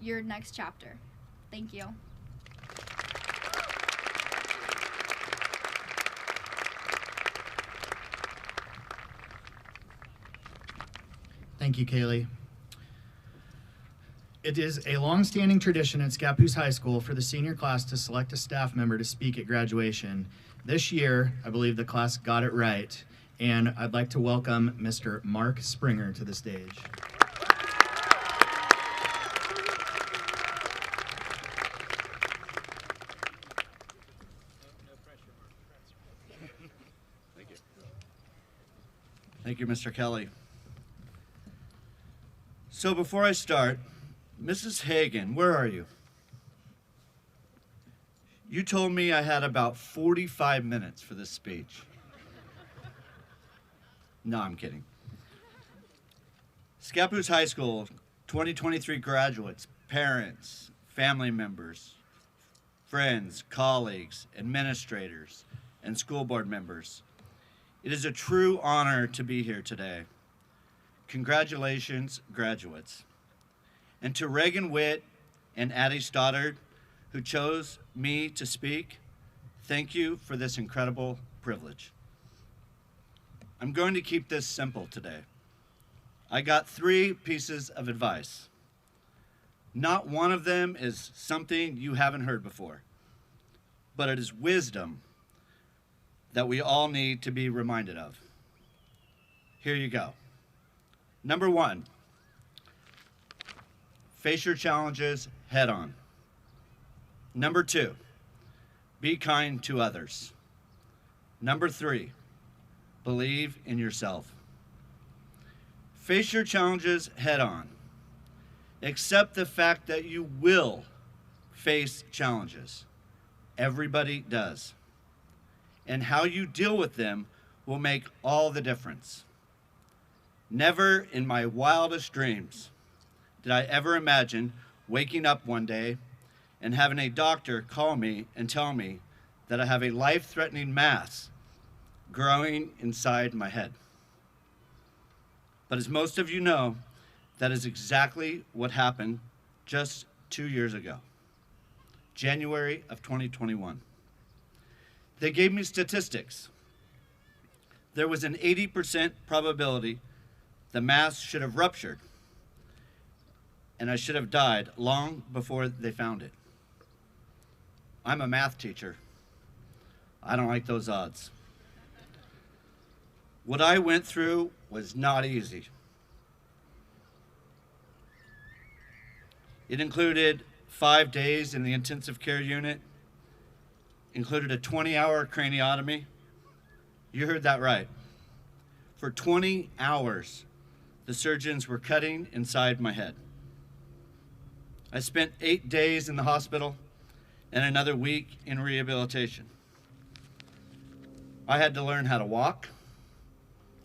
your next chapter. Thank you. Thank you, Kaylee. It is a long-standing tradition at Scappoose High School for the senior class to select a staff member to speak at graduation. This year, I believe the class got it right, and I'd like to welcome Mr. Mark Springer to the stage. Thank you, Mr. Kelly. So before I start, Mrs. Hagan, where are you? You told me I had about 45 minutes for this speech. No, I'm kidding. Scappoose High School 2023 graduates, parents, family members, friends, colleagues, administrators, and school board members. It is a true honor to be here today. Congratulations, graduates. And to Reagan Witt and Addie Stoddard, who chose me to speak, thank you for this incredible privilege. I'm going to keep this simple today. I got 3 pieces of advice. Not one of them is something you haven't heard before, but it is wisdom that we all need to be reminded of. Here you go. Number 1, face your challenges head on. Number 2, be kind to others. Number 3, believe in yourself. Face your challenges head on. Accept the fact that you will face challenges. Everybody does. And how you deal with them will make all the difference. Never in my wildest dreams did I ever imagine waking up one day and having a doctor call me and tell me that I have a life-threatening mass growing inside my head. But as most of you know, that is exactly what happened just 2 years ago, January of 2021. They gave me statistics. There was an 80% probability the mass should have ruptured, and I should have died long before they found it. I'm a math teacher. I don't like those odds. What I went through was not easy. It included 5 days in the intensive care unit, included a 20-hour craniotomy. You heard that right. For 20 hours, the surgeons were cutting inside my head. I spent 8 days in the hospital and another week in rehabilitation. I had to learn how to walk.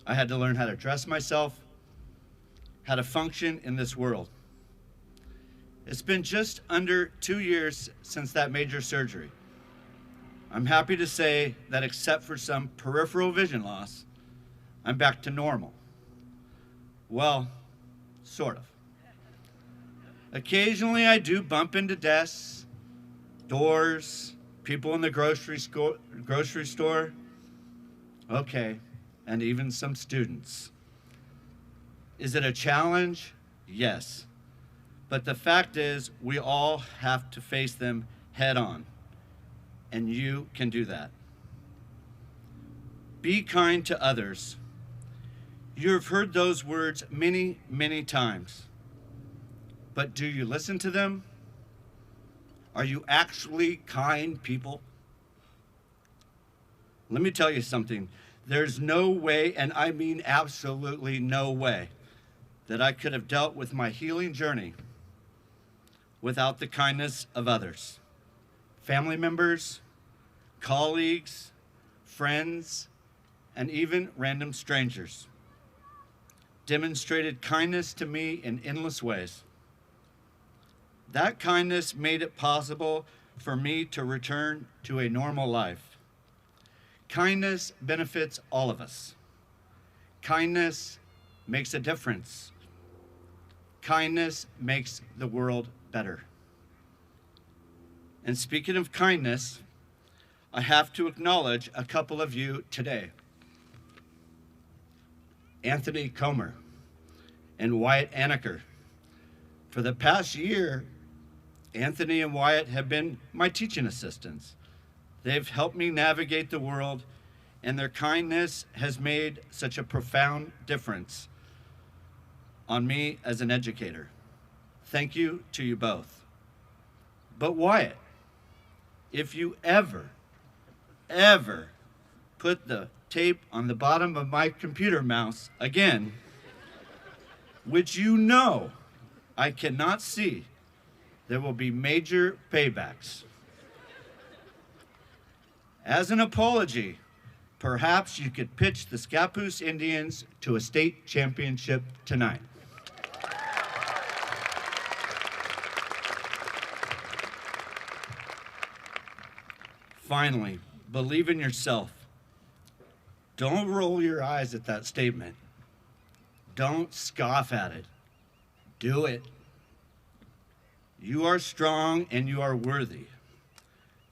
I had to learn how to dress myself, how to function in this world. It's been just under 2 years since that major surgery. I'm happy to say that except for some peripheral vision loss, I'm back to normal. Well, sort of. Occasionally I do bump into desks, doors, people in the grocery store, okay, and even some students. Is it a challenge? Yes. But the fact is, we all have to face them head on, and you can do that. Be kind to others. You have heard those words many, many times. But do you listen to them? Are you actually kind people? Let me tell you something. There's no way, and I mean absolutely no way, that I could have dealt with my healing journey without the kindness of others. Family members, colleagues, friends, and even random strangers demonstrated kindness to me in endless ways. That kindness made it possible for me to return to a normal life. Kindness benefits all of us. Kindness makes a difference. Kindness makes the world better. And speaking of kindness, I have to acknowledge a couple of you today. Anthony Comer and Wyatt Anaker. For the past year, Anthony and Wyatt have been my teaching assistants. They've helped me navigate the world, and their kindness has made such a profound difference on me as an educator. Thank you to you both. But Wyatt, if you ever put the tape on the bottom of my computer mouse again, which you know I cannot see, there will be major paybacks. As an apology, perhaps you could pitch the Scappoose Indians to a state championship tonight. Finally, believe in yourself. Don't roll your eyes at that statement. Don't scoff at it. Do it. You are strong and you are worthy.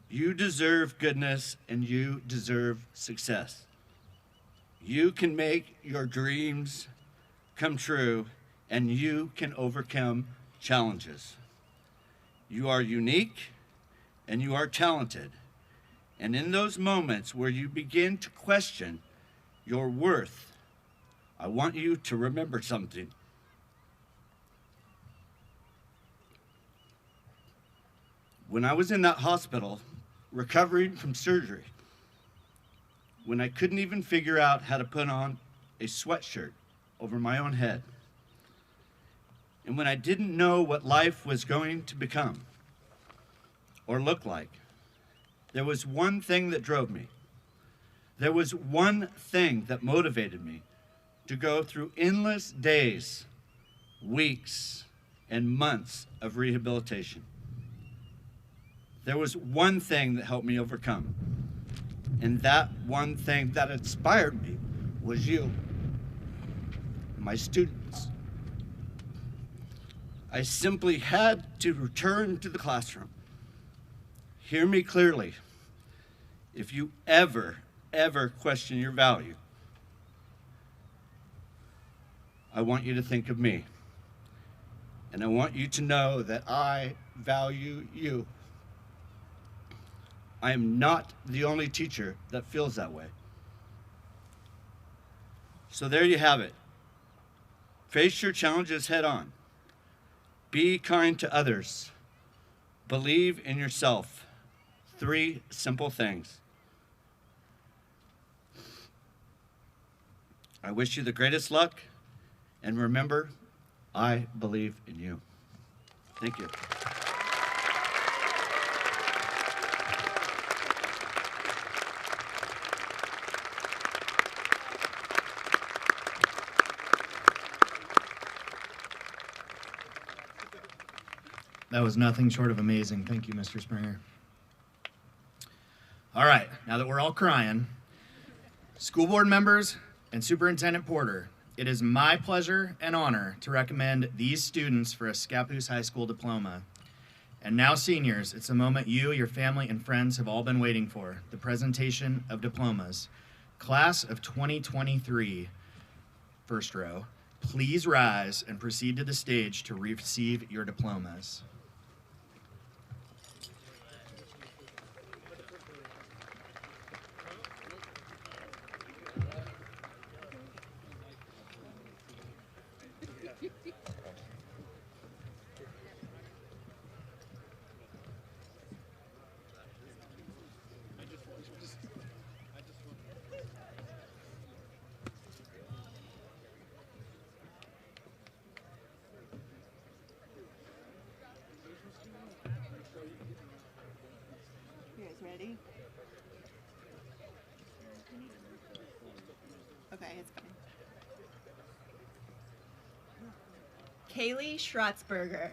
You deserve goodness and you deserve success. You can make your dreams come true and you can overcome challenges. You are unique and you are talented. And in those moments where you begin to question your worth, I want you to remember something. When I was in that hospital, recovering from surgery, when I couldn't even figure out how to put on a sweatshirt over my own head, and when I didn't know what life was going to become or look like, there was one thing that drove me. There was one thing that motivated me to go through endless days, weeks, and months of rehabilitation. There was one thing that helped me overcome. And that one thing that inspired me was you, my students. I simply had to return to the classroom. Hear me clearly. If you ever question your value, I want you to think of me. And I want you to know that I value you. I am not the only teacher that feels that way. So there you have it. Face your challenges head on. Be kind to others. Believe in yourself. 3 simple things. I wish you the greatest luck, and remember, I believe in you. Thank you. That was nothing short of amazing. Thank you, Mr. Springer. All right, now that we're all crying, school board members and Superintendent Porter, it is my pleasure and honor to recommend these students for a Scappoose High School diploma. And now, seniors, it's a moment you, your family, and friends have all been waiting for, the presentation of diplomas. Class of 2023, first row, please rise and proceed to the stage to receive your diplomas. Ready? Okay, it's fine. Kaylee Schratzberger.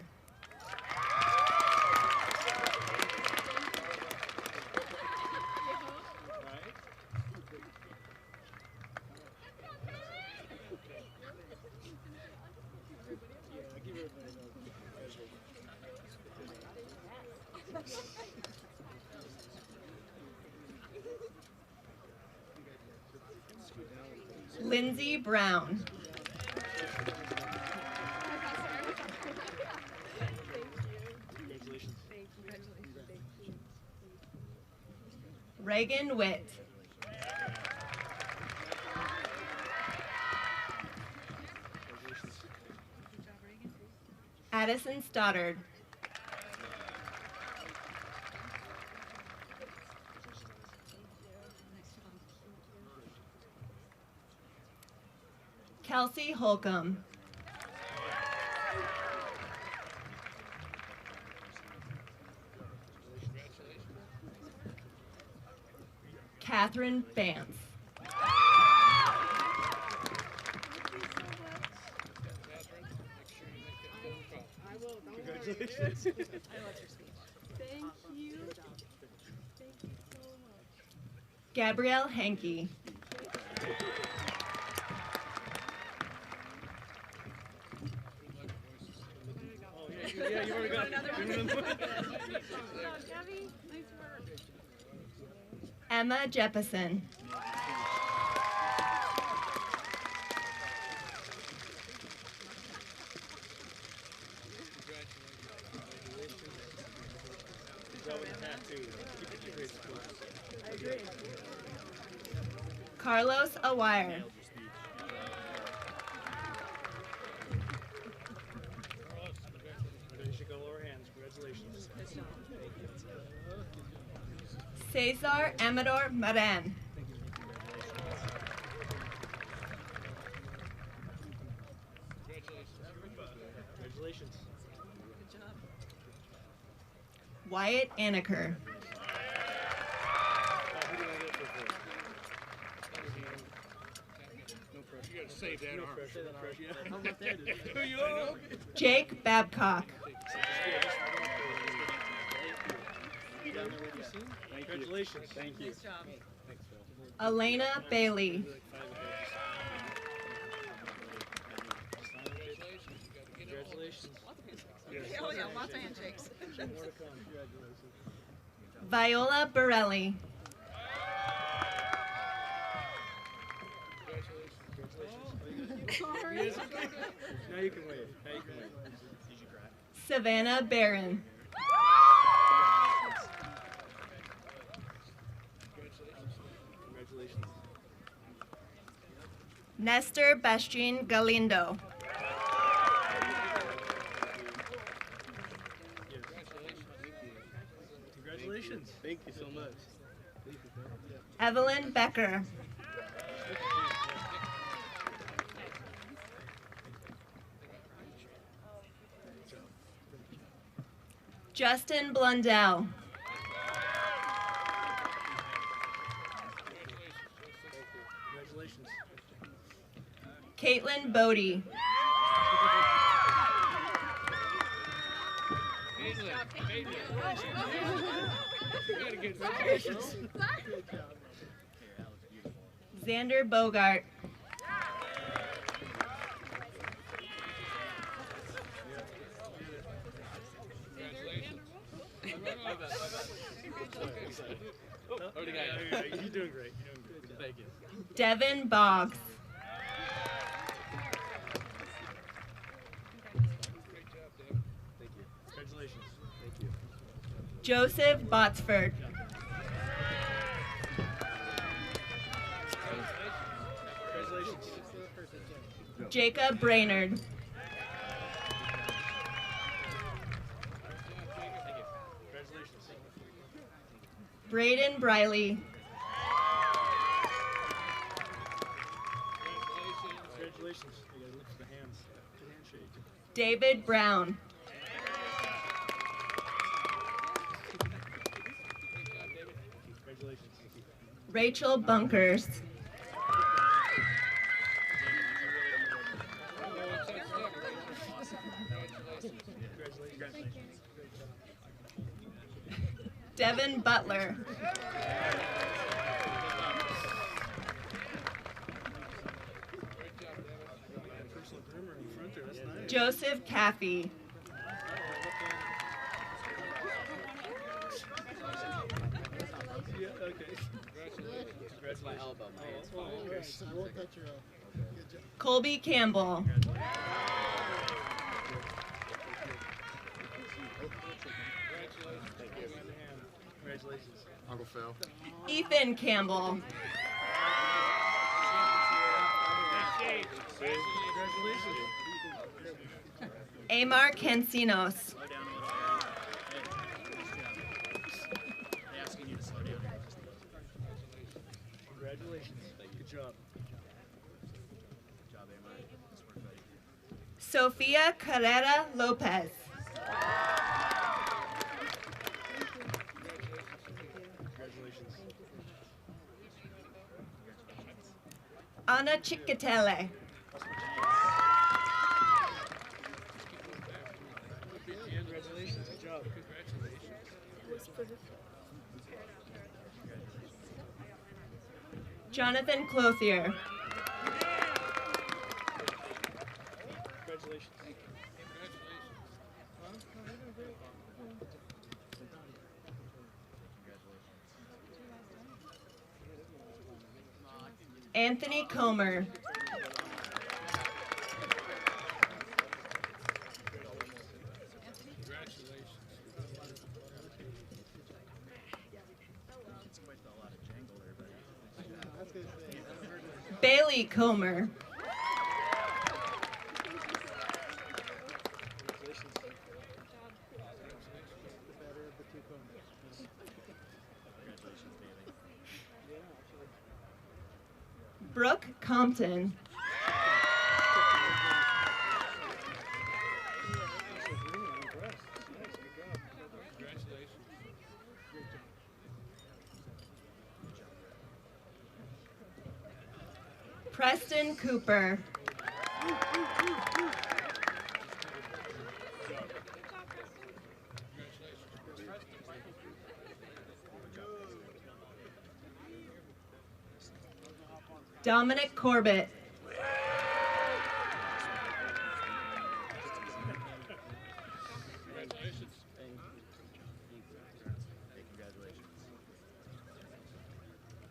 Lindsay Brown. Reagan Witt. Addison Stoddard. Kelsey Holcomb. Catherine Vance. Congratulations. I loved your speech. Thank you. Thank you so much. Gabrielle Hankey. Yeah, you already got another one. Gabby, nice work. Emma Jeppesen. I agree. Carlos Awire. You should go lower hands. Congratulations. Cesar Amador Maran. Congratulations. Good job. Wyatt Anaker. You gotta save that arm. How about that? Who you are? Jake Babcock. Congratulations. Thank you. Nice job. Thanks, Phil. Elena Bailey. Congratulations. Oh yeah, lots of handshakes. More to come. Congratulations. Viola Borelli. Sorry. Now you can wave. Now you can wave. Did you cry? Savannah Barron. Congratulations. Nestor Bastian Galindo. Congratulations. Thank you so much. Evelyn Becker. Justin Blundell. Congratulations. Caitlin Bodie. Xander Bogart. Already got it. You're doing great. You're doing great. Thank you. Devin Boggs. Thank you. Congratulations. Thank you. Joseph Botsford. Congratulations. Jacob Brainerd. Congratulations. Braden Briley. Congratulations. You gotta look for the hands. Good handshake. David Brown. Congratulations. Rachel Bunkers. Devin Butler. Personal groomer in front there. That's nice. Joseph Caffey. Yeah, okay. That's my elbow. Oh, okay. I won't touch your elbow. Good job. Colby Campbell. Congratulations. Congratulations. Uncle Phil. Ethan Campbell. Congratulations. Amar Cancinos. Asking you to slow down. Congratulations. Good job. Good job, Amar. Nice work, buddy. Sofia Carrera Lopez. Congratulations. Ana Chicatele. Congratulations. Good job. Jonathan Clothier. Congratulations. Anthony Comer. Bailey Comer. Brooke Compton. Preston Cooper. Dominic Corbett.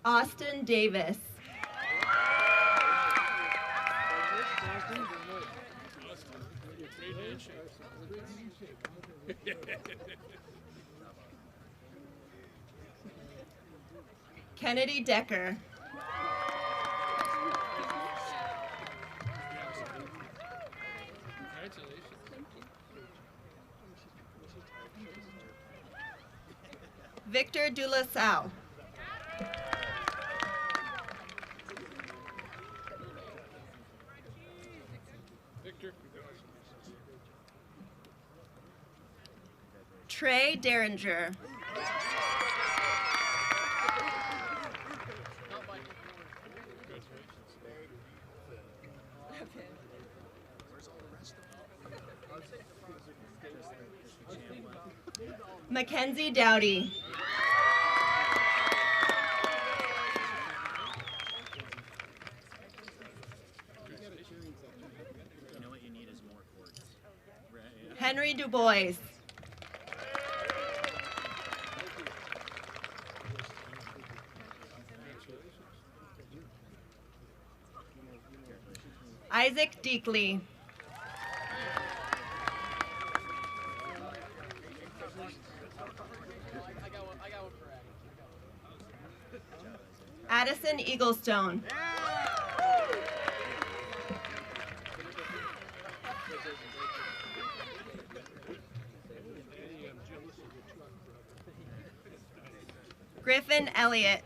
Austin Davis. Kennedy Decker. Victor Dulasau. Victor. Trey Derringer. Mackenzie Dowdy. You know what you need is more courts. Right, yeah. Henry DuBois. Isaac Deakley. Addison Eaglestone. Griffin Elliott.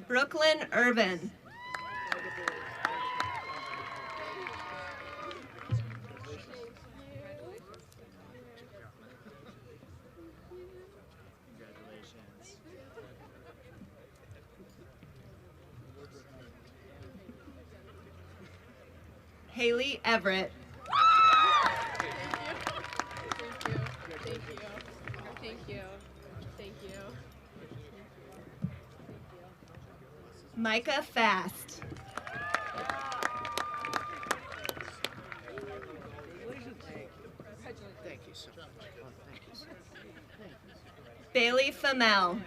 Brooklyn Irvin. Congratulations. Haley Everett. Thank you. Thank you. Micah Fast. Thank you so much. Thank you so much. Bailey Famel.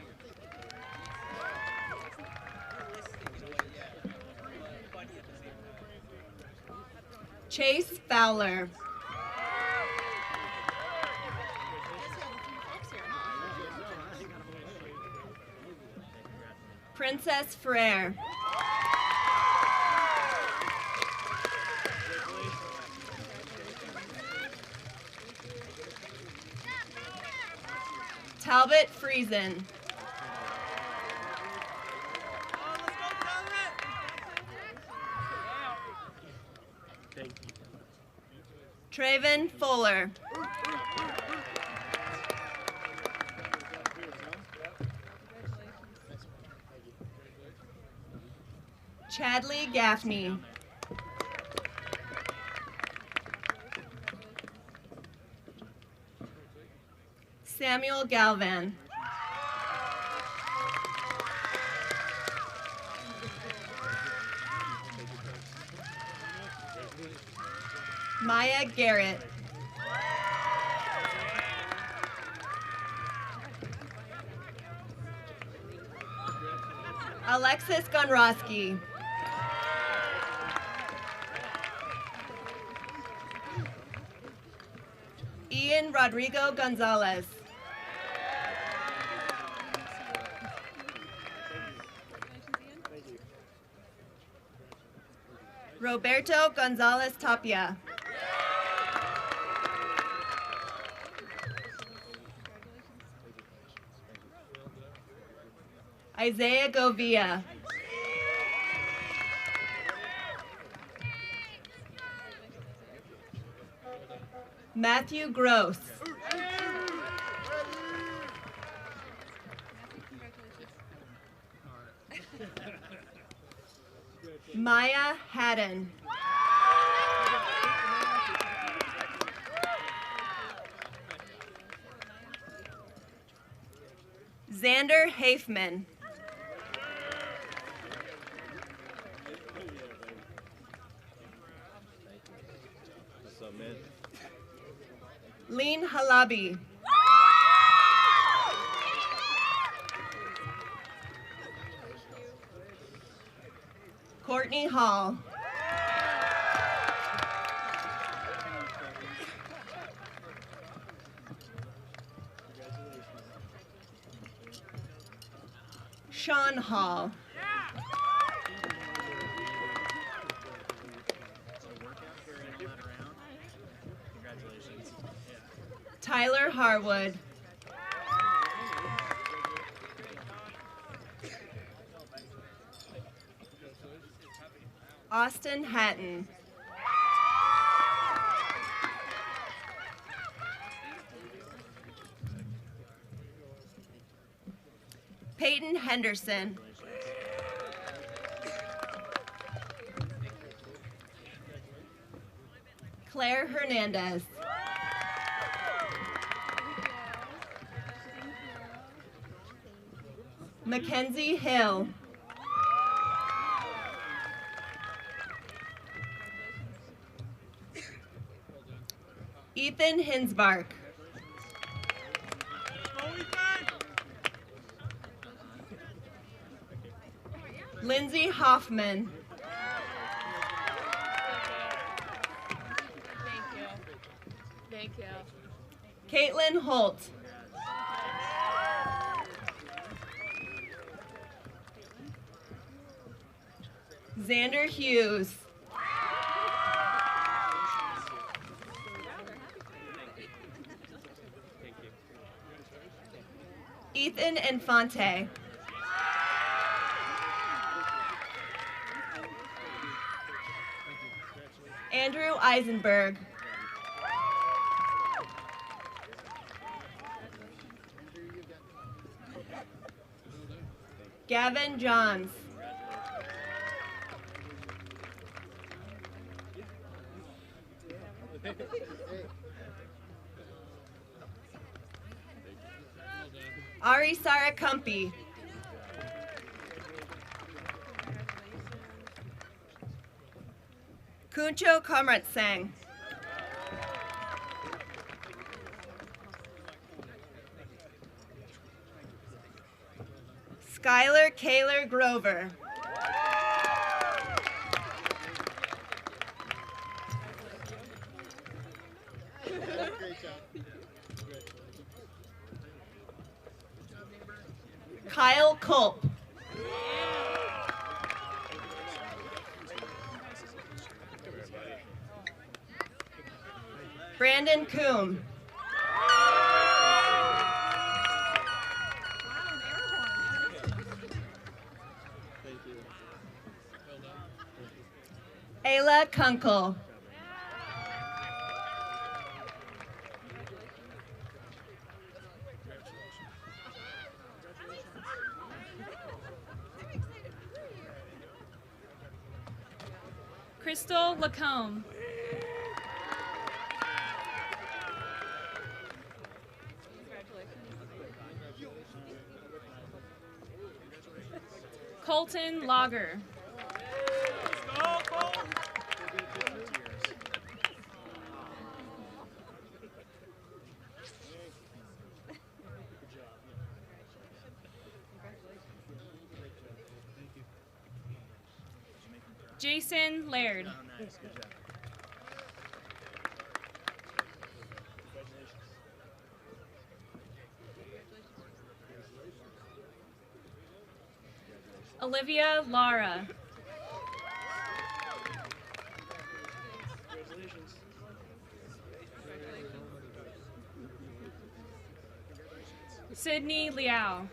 Chase Fowler. Princess Frere. Talbot Friesen. Traven Fuller. Chadley Gaffney. Samuel Galvan. Maya Garrett. Alexis Gonrosky. Ian Rodrigo Gonzalez. Roberto Gonzalez Tapia. Isaiah Govia. Matthew Gross. Maya Haddon. Xander Hafman. Lean Halabi. Courtney Hall. Sean Hall. Tyler Harwood. Austin Hatton. Peyton Henderson. Claire Hernandez. Mackenzie Hill. Ethan Hinsbark. Lindsay Hoffman. Thank you. Caitlin Holt. Xander Hughes. Ethan Infante. Andrew Eisenberg. Gavin Johns. Ari Sarakumpi. Kuncho Kamratsang. Skylar Kaler Grover. Kyle Culp. Brandon Coombe. Ayla Kunkel. Crystal Lacombe. Colton Lager. Jason Laird. Olivia Lara. Sydney Liao.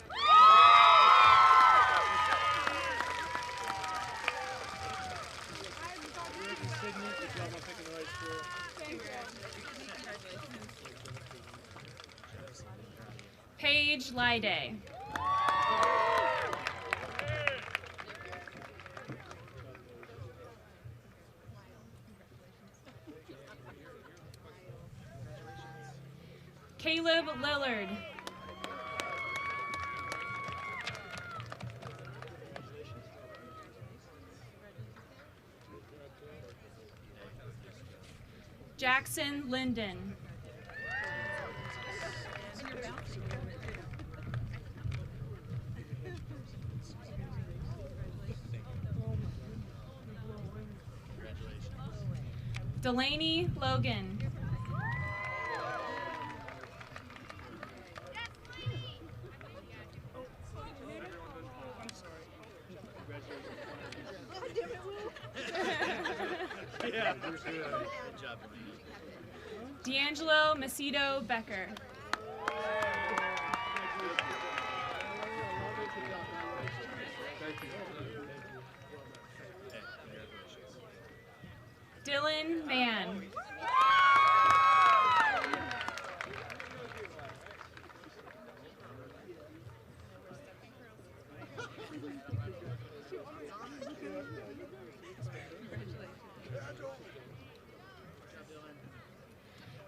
Paige Lyday. Caleb Lillard. Jackson Linden. Delaney Logan. Yeah. D'Angelo Macedo Becker. Dylan Mann.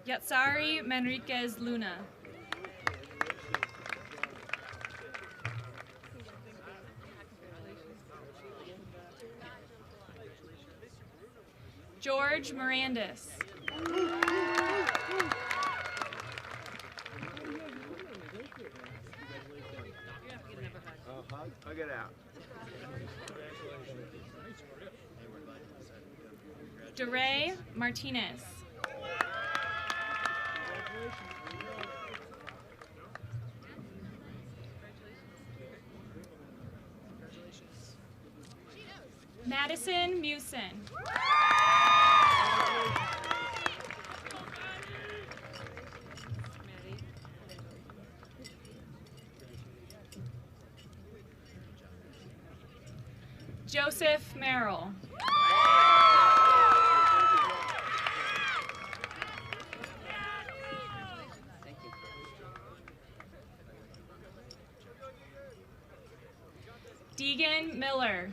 Yatsari Manriquez Luna. George Mirandis. Hug it out. DeRay Martinez. Madison Mewson. Joseph Merrill. Deegan Miller.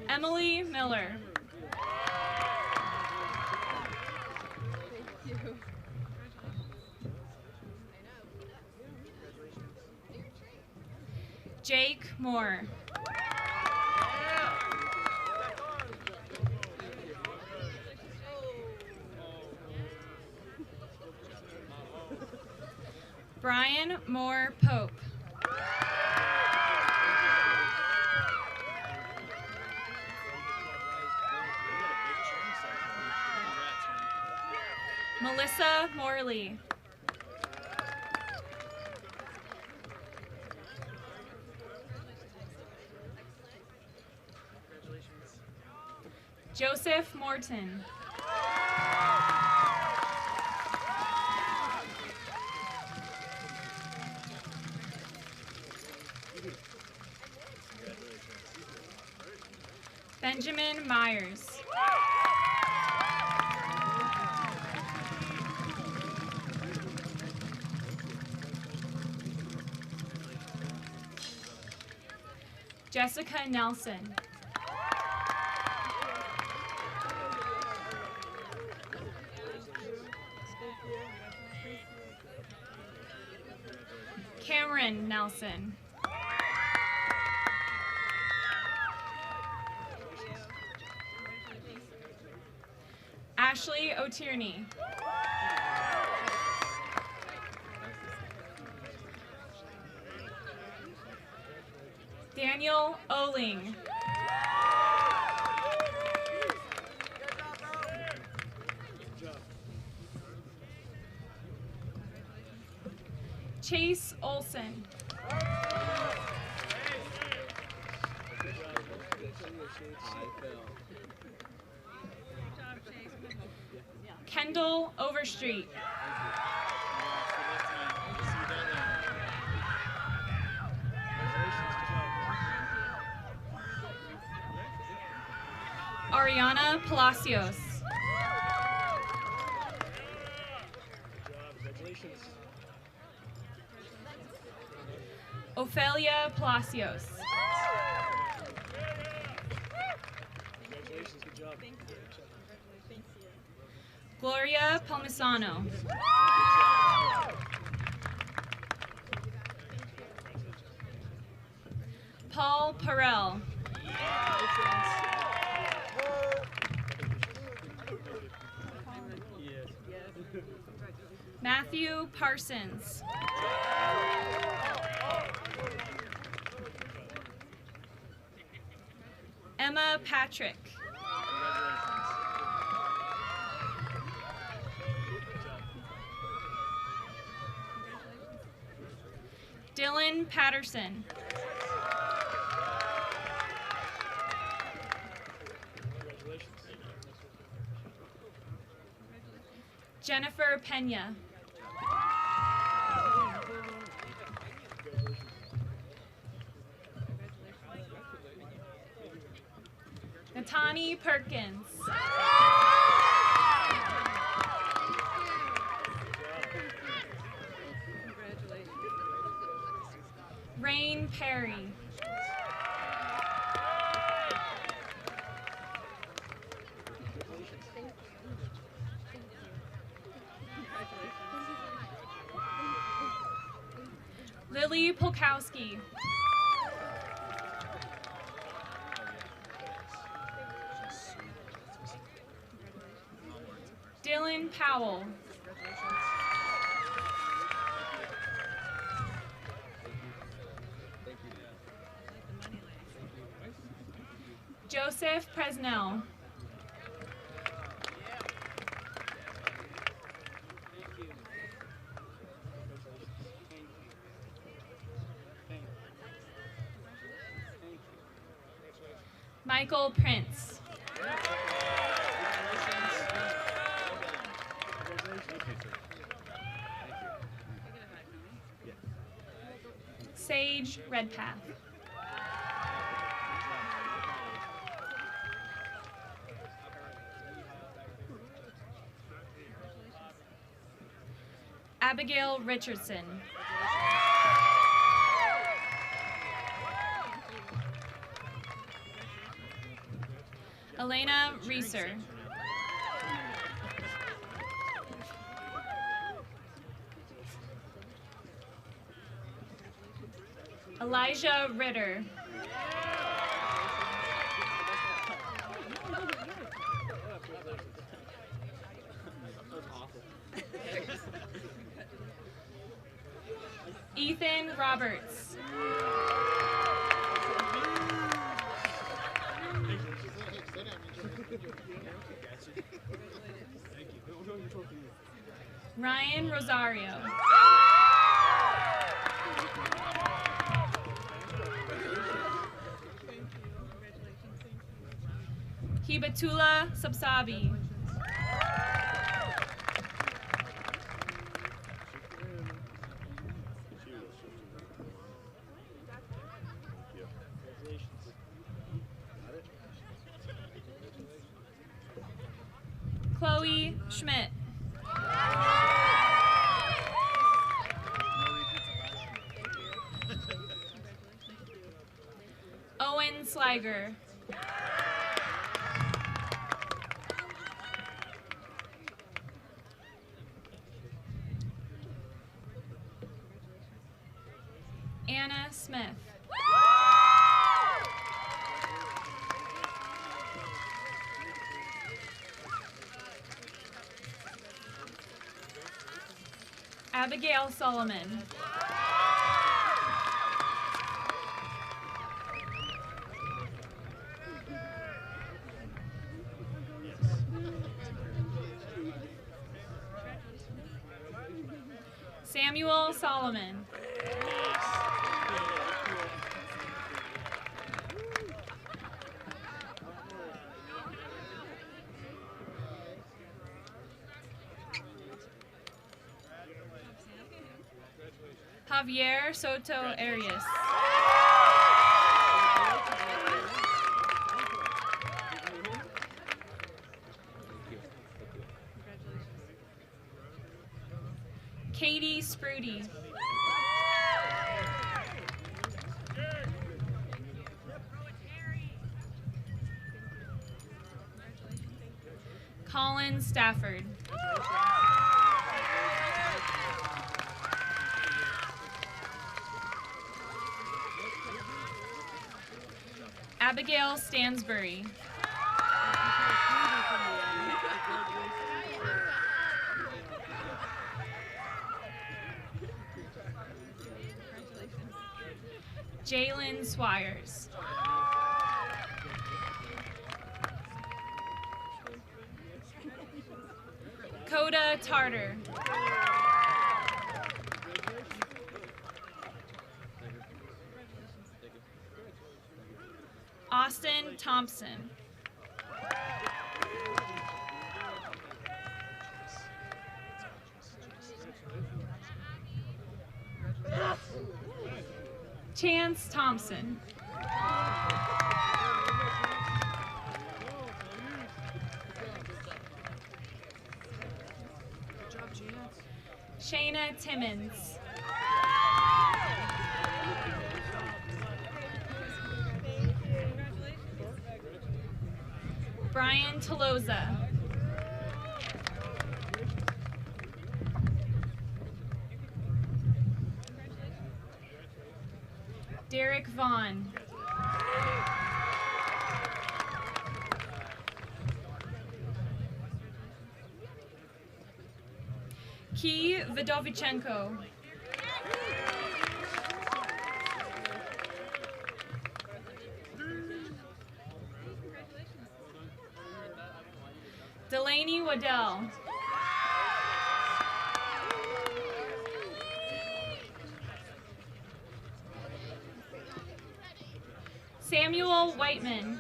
Emily Miller. Jake Moore. Brian Moore Pope. Melissa Morley. Joseph Morton. Benjamin Myers. Jessica Nelson. Cameron Nelson. Ashley O'Tierney. Daniel Oling. Chase Olson. Kendall Overstreet. Ariana Palacios. Ophelia Palacios. Congratulations, good job. Thank you. Gloria Palmisano. Paul Perel. Matthew Parsons. Emma Patrick. Dylan Patterson. Jennifer Pena. Natani Perkins. Rain Perry. Lily Polkowski. Dylan Powell. Joseph Presnell. Michael Prince. Sage Redpath. Abigail Richardson. Elena Reeser. Elijah Ritter. Ethan Roberts. Ryan Rosario. Hibatula Sabsabi. Chloe Schmidt. Owen Sliger. Anna Smith. Abigail Solomon. Samuel Solomon. Javier Soto Arias. Katie Sprudy. Colin Stafford. Abigail Stansbury. Jalen Swires. Coda Tartar. Austin Thompson. Chance Thompson. Shayna Timmons. Brian Toloza. Derek Vaughn. Key Vidovichenko. Delaney Waddell. Samuel Whiteman.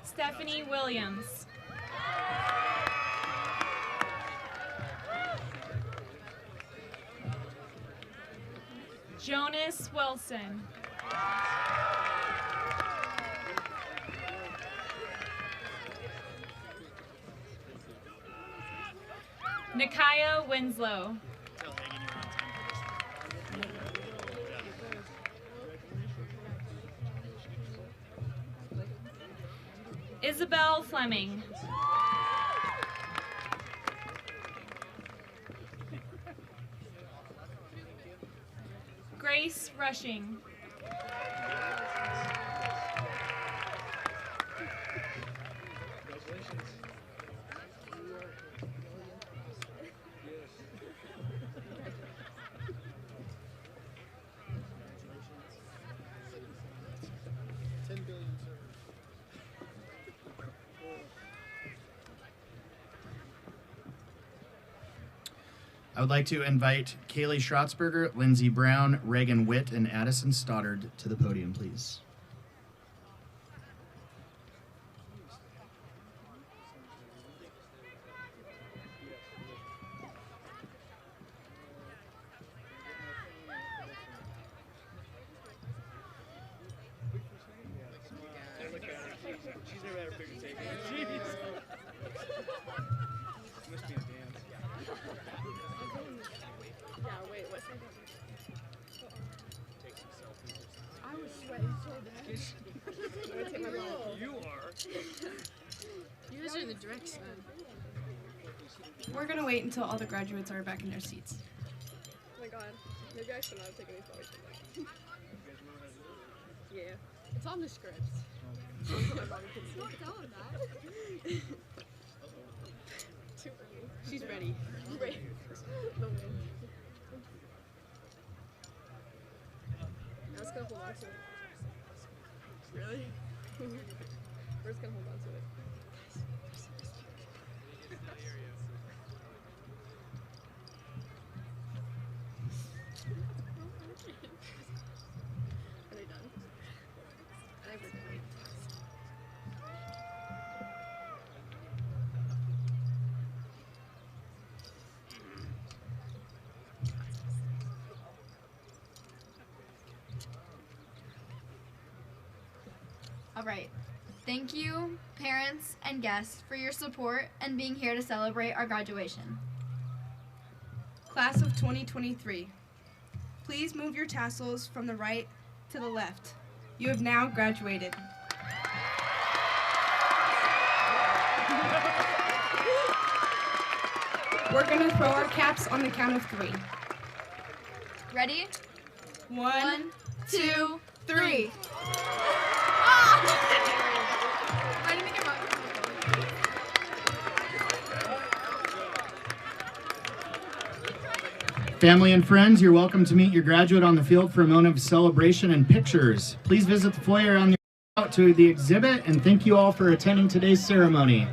Stephanie Williams. Jonas Wilson. Nikaya Winslow. Isabel Fleming. Grace Rushing. Congratulations. I would like to invite Kaylee Schrotzberger, Lindsey Brown, Reagan Witt, and Addison Stoddard to the podium, please. She's never had a picture taken. Jeez. Must be a dance. Yeah, wait, what's that? Take some selfies. I was sweating so bad. I'm gonna take my ball. You are. You guys are in the direct side. We're going to wait until all the graduates are back in their seats. Oh my god. Maybe I should not have taken these photos. Yeah. It's on the script. Don't tell her that. Too early. She's ready. Ready. The win. I was gonna hold on to it. Really? We're just gonna hold on to it. Are they done? I think we're done. All right. Thank you, parents and guests, for your support and being here to celebrate our graduation. Class of 2023, please move your tassels from the right to the left. You have now graduated. We're going to throw our caps on the count of 3. Ready? 1, 2, 3. Family and friends, you're welcome to meet your graduate on the field for a moment of celebration and pictures. Please visit the foyer on the way out to the exhibit, and thank you all for attending today's ceremony.